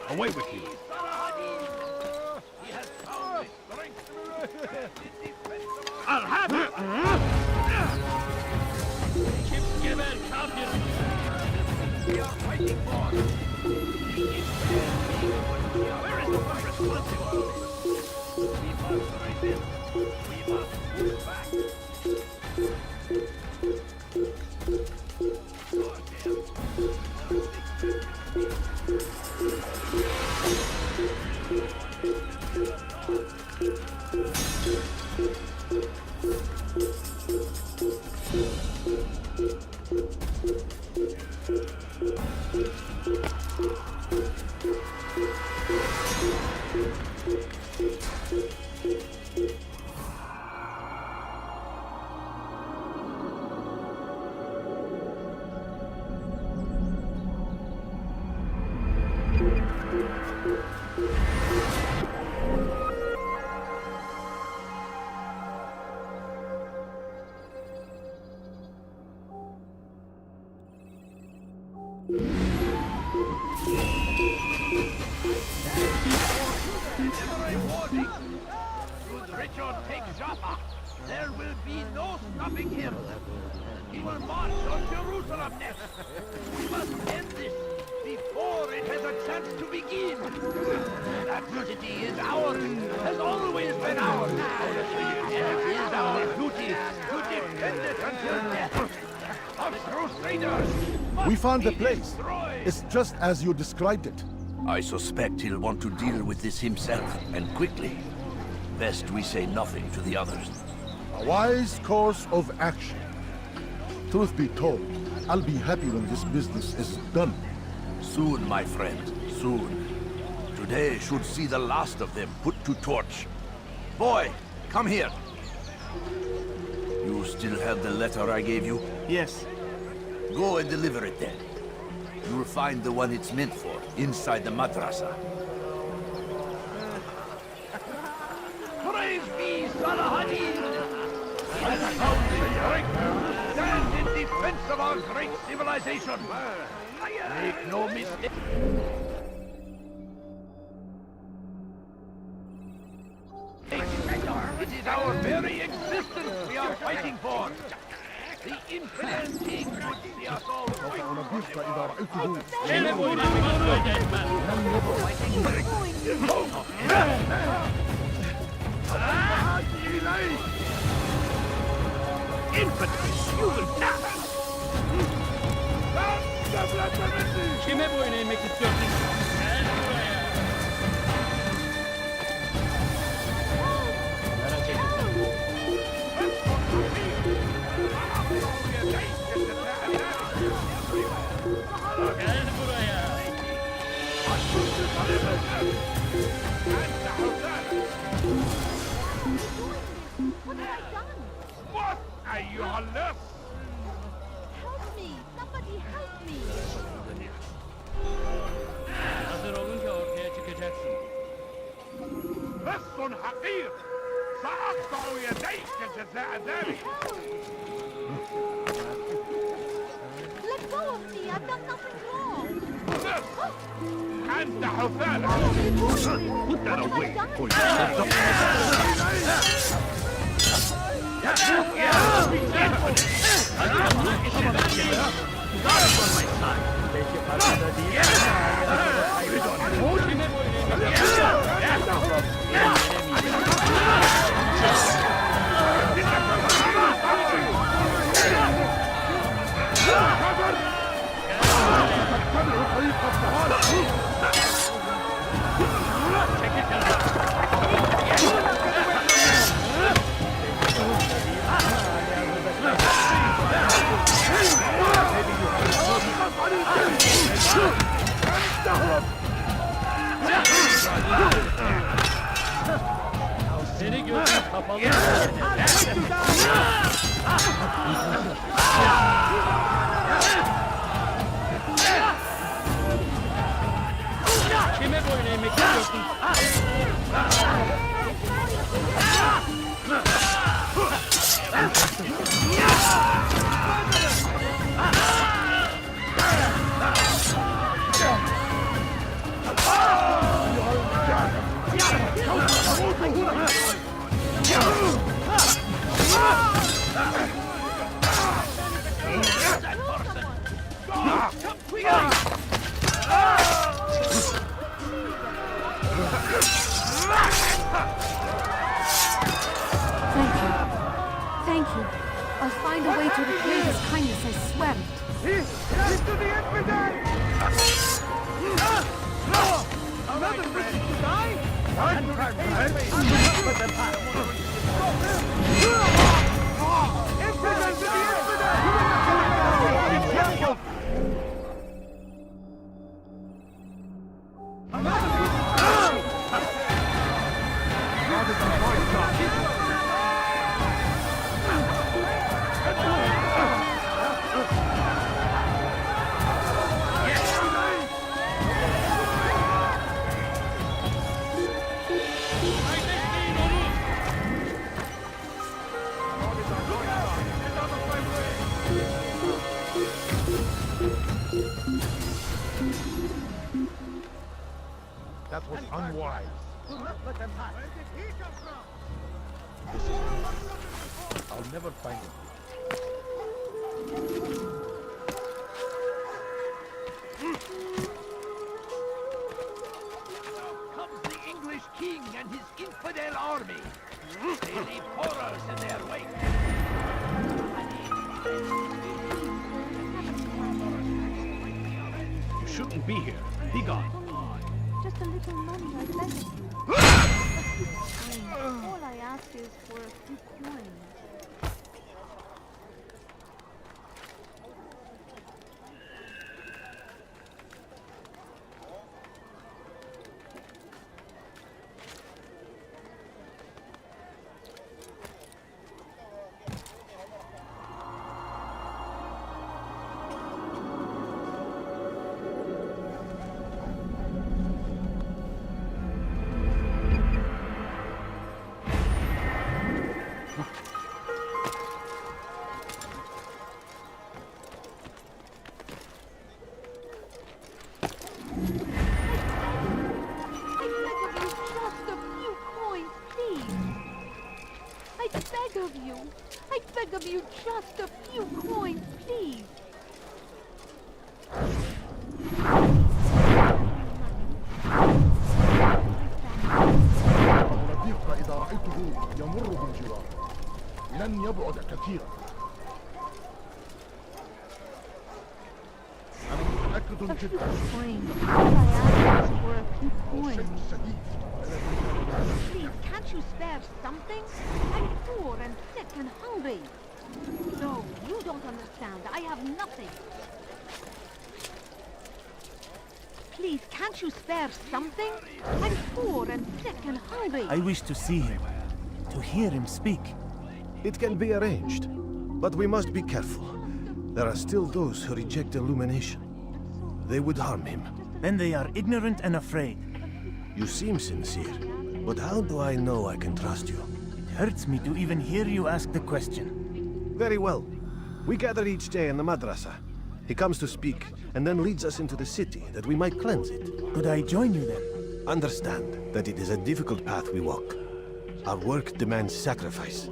Away with you. I'll have it! We are fighting for. Where is the one responsible? We must resist. We must move back. There will be no stopping him. He will march on Jerusalem next. We must end this before it has a chance to begin. Adversity is ours, has always been ours. It is our duty to defend it until death. Our crusaders must We found the be place. destroyed. It's just as you described it. I suspect he'll want to deal with this himself, and quickly. Best we say nothing to the others. A wise course of action. Truth be told, I'll be happy when this business is done. Soon, my friend, soon. Today should see the last of them put to torch. Boy, come here. You still have the letter I gave you? Yes. Go and deliver it then. You'll find the one it's meant for inside the madrasa. Praise be Salahadin! He has found the strength to stand in defense of our great civilization. Make no mistake. It is our very existence we are fighting for. The infidel king would see us all Infidels, you will die! Kime boyun eğmek istiyorsun? Gel buraya. Merak etme. Gel buraya. What have I done? What are you on this? Help me! Somebody help me! Hazır olunca ortaya çıkacaksın. لص حقير سأقطع يديك جزاء ذلك Let go of me! I've done nothing wrong! أنت حثالة Put that away, boy! Seni gözün kapalı. Kime boyun eğmek istiyorsun? I'll find a way to repay his kindness, I swear it. Another wishes to die? That was unwise. Do not let them pass. Where did he come from? I'll never find him. Comes the English king and his infidel army. They leave horrors in their wake. You shouldn't be here. Be gone. Just a little money, I beg of you. All I ask is for a few coins. I beg of you, just a few coins, please. الرفيق إذا رأيته يمر بالجوار لن يبعد كثيرا. أنا متأكد جدا. Please, can't you spare something? I'm poor and sick and hungry. No, you don't understand. I have nothing. Please, can't you spare something? I'm poor and sick and hungry. I wish to see him, to hear him speak. It can be arranged, but we must be careful. There are still those who reject illumination. They would harm him. Then they are ignorant and afraid. You seem sincere, but how do I know I can trust you? It hurts me to even hear you ask the question. Very well. We gather each day in the madrasa. He comes to speak, and then leads us into the city, that we might cleanse it. Could I join you then? Understand that it is a difficult path we walk. Our work demands sacrifice.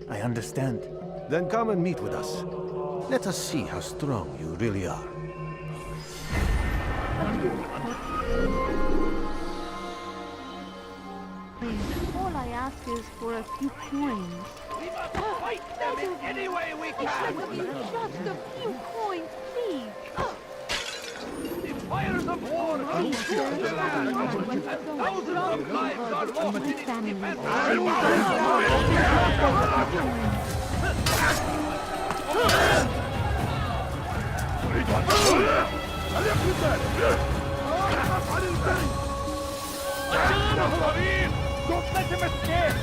I understand. Then come and meet with us. Let us see how strong you really are. All I ask is for a few coins. We must fight them in any way we can. Just a few coins, please. The fires of war consume the land, and thousands of lives are lost in its defense. Don't let him escape!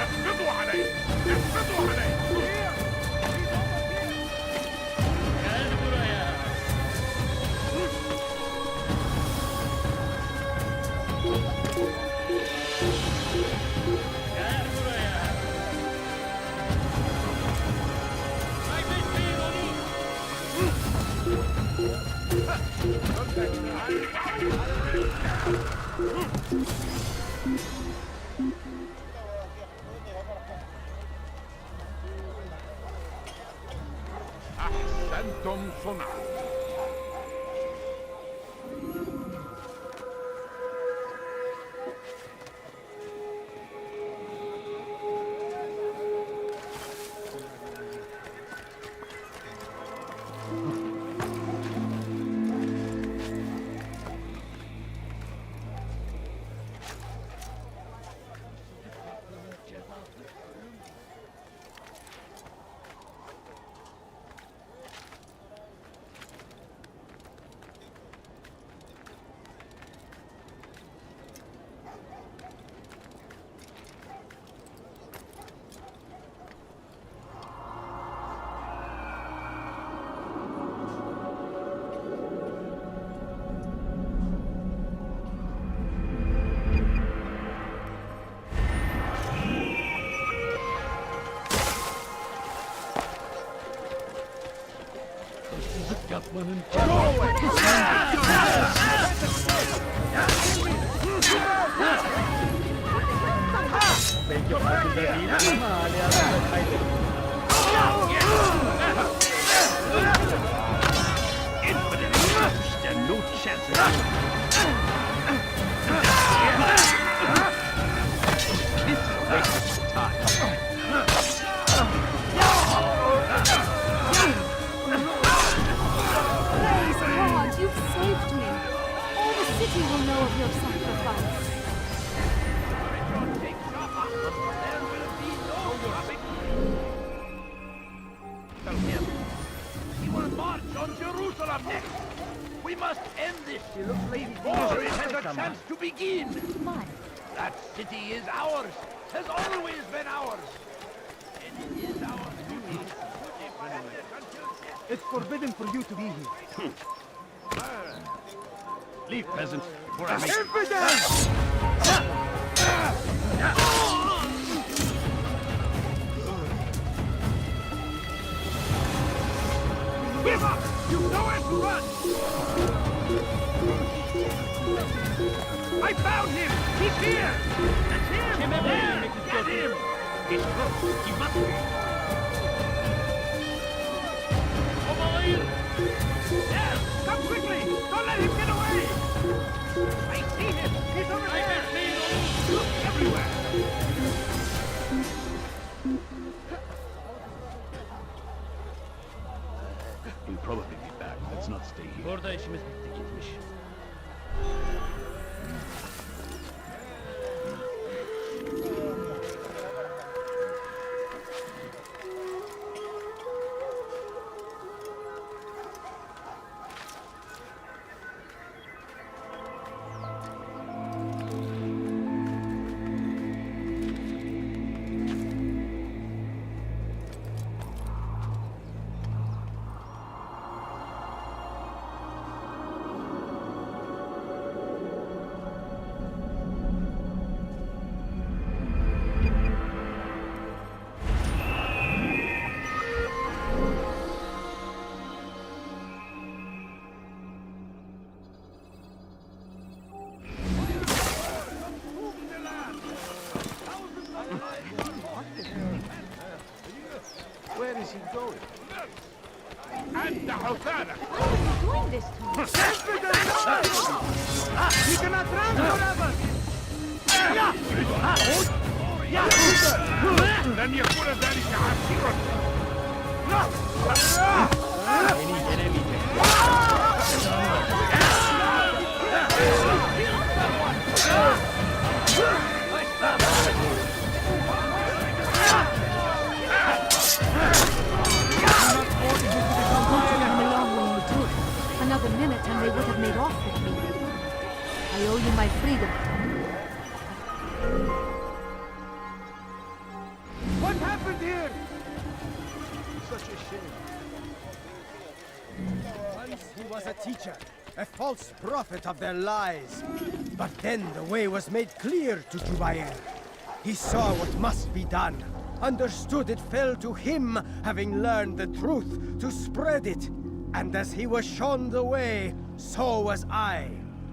اقبضوا عليه! اقبضوا عليه! Gel buraya. Gel buraya. Kaybetmeyin onu. أحسنتم صنعا. Stand no chance at all. This is a waste of time. Praise God, you've saved me. All the city will know of your sacrifice. Tell him. He will march on Jerusalem next. We must end this before it has a chance to begin. That city is ours, has always been ours. And it is our duty to defend it until death. It's forbidden for you to be here. Leave, peasant, before I make... Give up! You've nowhere to run! I found him! He's here! That's him! There! Get him! He's close. He must be. There! Come quickly! Don't let him get away! I see him! He's over there! Look everywhere! He'll probably be back. Let's not stay here. Orada işimiz bitti gitmiş. Where is he going? And the Hosanna! What are you doing this to me? You cannot run forever! Then you put us in Another minute and they would have made off with me. I owe you my freedom. What happened here? Such a shame. Once he was a teacher, a false prophet of their lies. But then the way was made clear to Jubair. He saw what must be done, understood it fell to him, having learned the truth, to spread it. And as he was shown the way, so was I.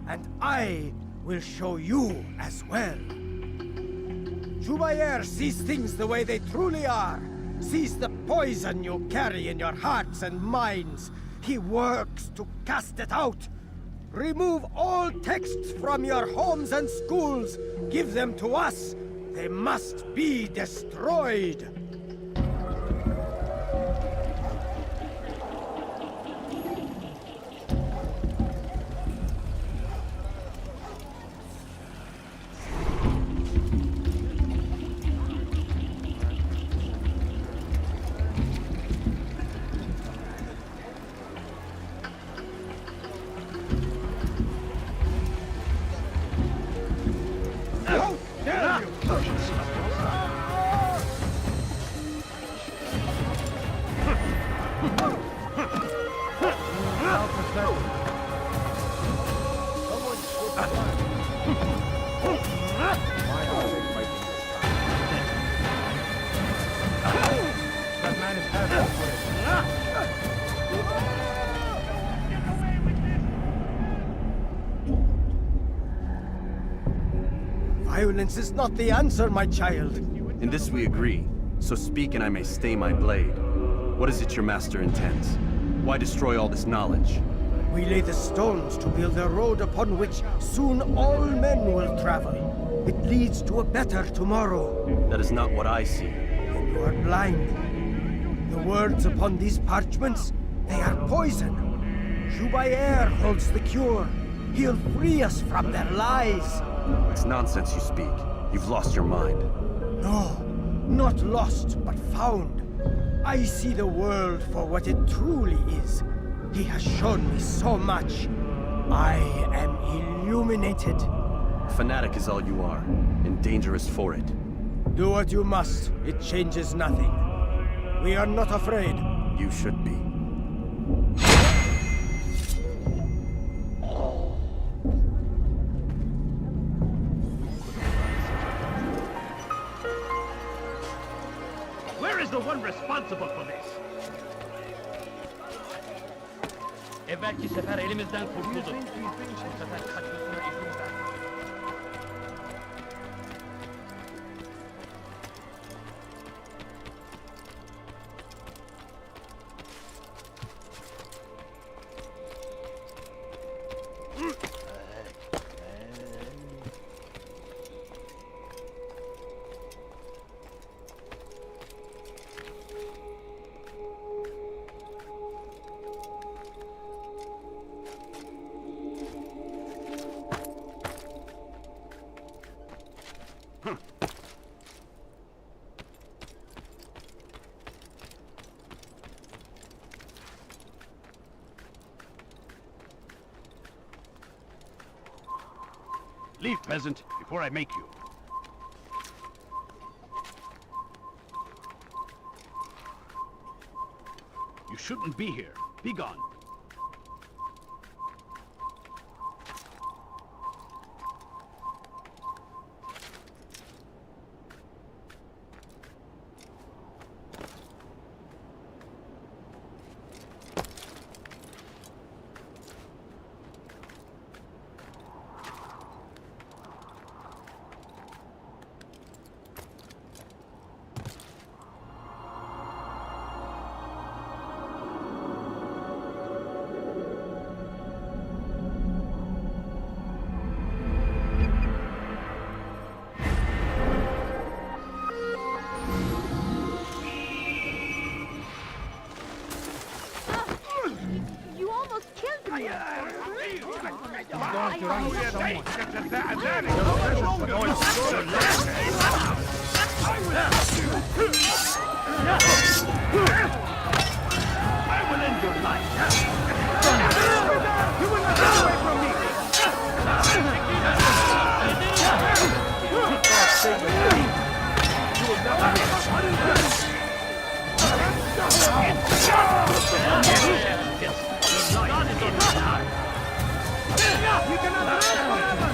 And I will show you as well. Jubair sees things the way they truly are. Sees the poison you carry in your hearts and minds. He works to cast it out. Remove all texts from your homes and schools. Give them to us. They must be destroyed. Violence is not the answer, my child. In this we agree, so speak and I may stay my blade. What is it your master intends? Why destroy all this knowledge? We lay the stones to build a road upon which soon all men will travel. It leads to a better tomorrow. That is not what I see. Then you are blind. The words upon these parchments, they are poison. Jubayer holds the cure. He'll free us from their lies. It's nonsense you speak. You've lost your mind. No, not lost, but found. I see the world for what it truly is. He has shown me so much. I am illuminated. A fanatic is all you are, and dangerous for it. Do what you must. It changes nothing. We are not afraid. You should be. Where is the one responsible for this? Evvelki sefer elimizden kurtulduk. Bu sefer kaçmasına izin vermeyiz. Leave, peasant, before I make you. You shouldn't be here. Be gone. You almost killed me. I will end your life. You will not get away from me! God save the king! You will never get You cannot live forever!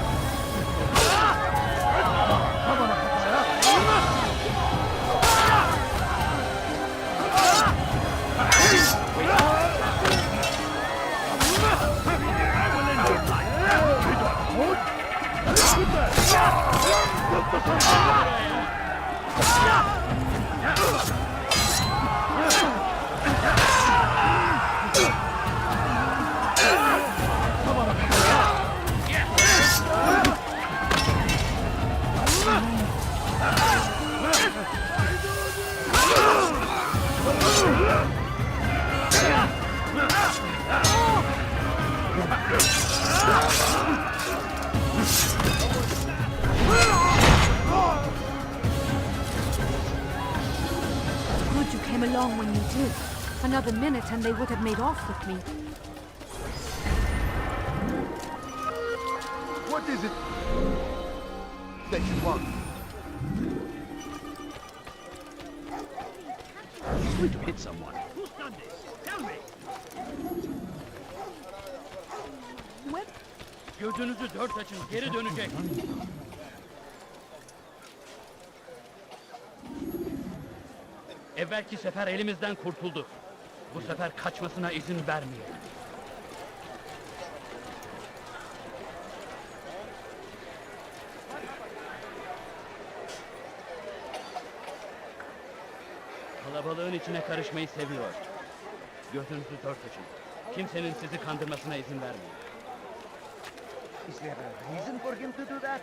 Good you came along when you did. Another minute and they would have made off with me. What is it that you want? I'm going to hit someone. Who's done this? Tell me. Gözünüzü dört açın, geri dönecek. Evvelki sefer elimizden kurtuldu. Bu sefer kaçmasına izin vermeyelim. Kalabalığın içine karışmayı seviyor. Gözünüzü dört açın. Kimsenin sizi kandırmasına izin vermeyin. Is there a reason for him to do that?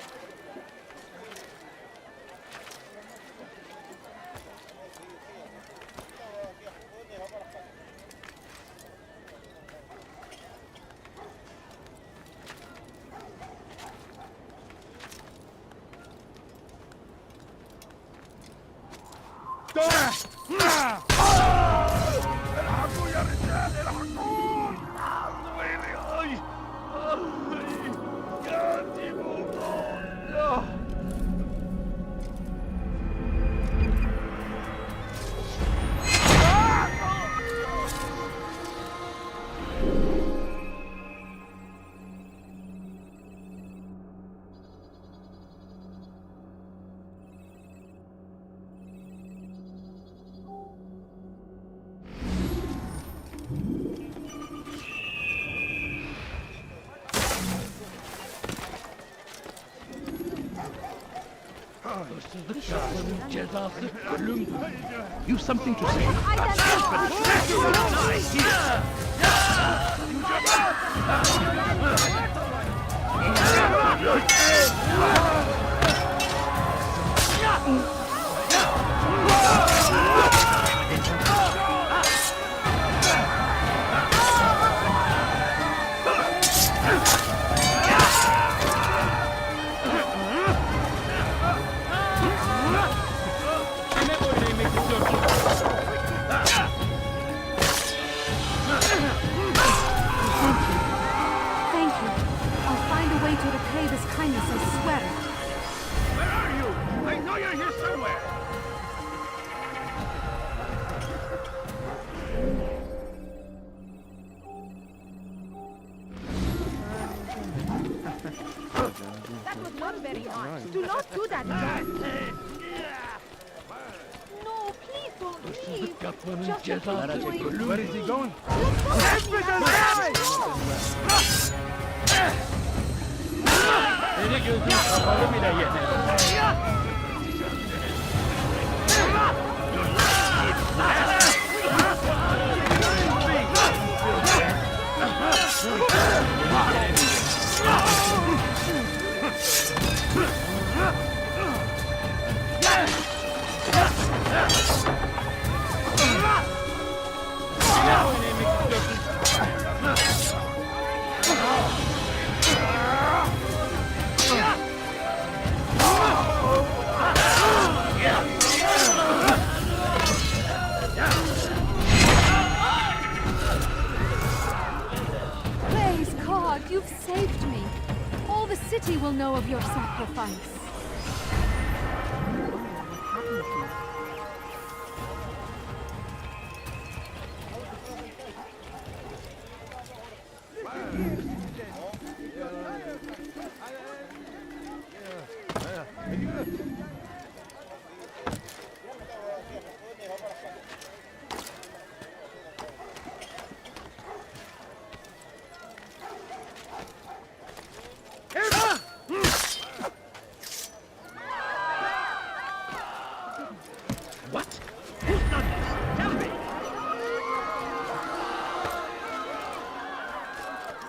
Hırsızlık yapmanın cezası ölümdür. You've something to say? Do not do that again. No, please don't leave. Just Where is he going? Beni gözün kapalı bile yeter. Praise God, you've saved me. All the city will know of your sacrifice.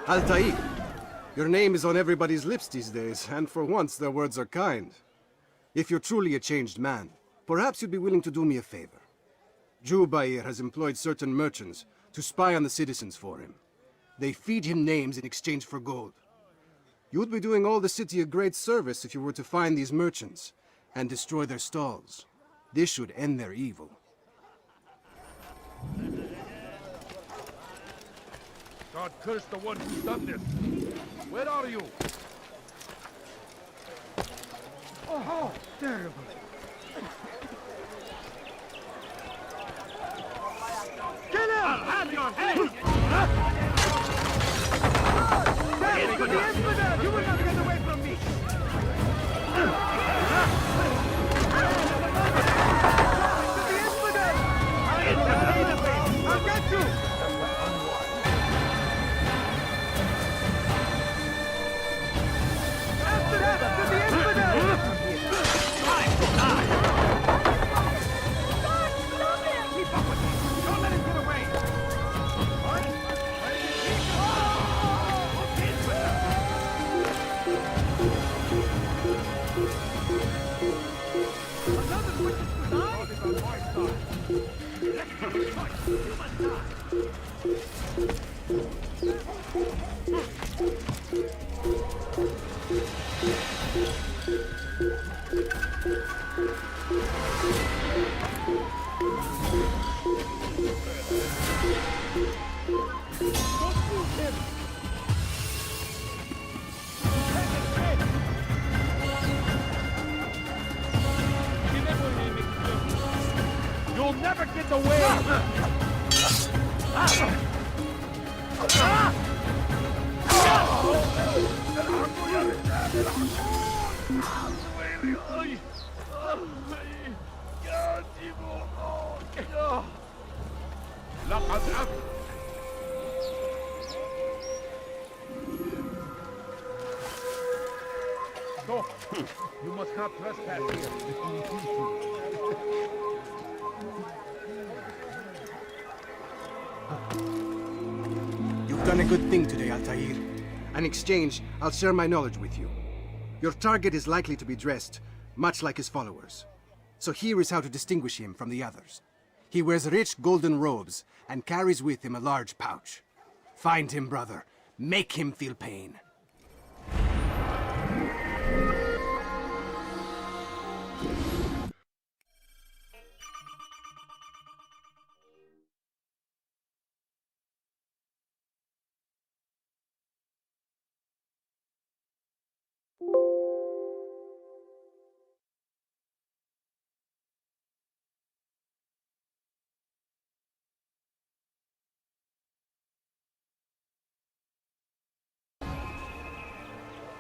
Altair, your name is on everybody's lips these days, and for once their words are kind. If you're truly a changed man, perhaps you'd be willing to do me a favor. Jubair has employed certain merchants to spy on the citizens for him. They feed him names in exchange for gold. You'd be doing all the city a great service if you were to find these merchants and destroy their stalls. This should end their evil. God curse the one who's done this. Where are you? Oh, how terrible. Get him! I'll have your head! Get to the infidel! You will not get away from me! To the infidel! I'll get you! You'll never get away! Go! You must not trespass here. You've done a good thing today, Altair. In exchange, I'll share my knowledge with you. Your target is likely to be dressed, much like his followers. So here is how to distinguish him from the others. He wears rich golden robes and carries with him a large pouch. Find him, brother. Make him feel pain.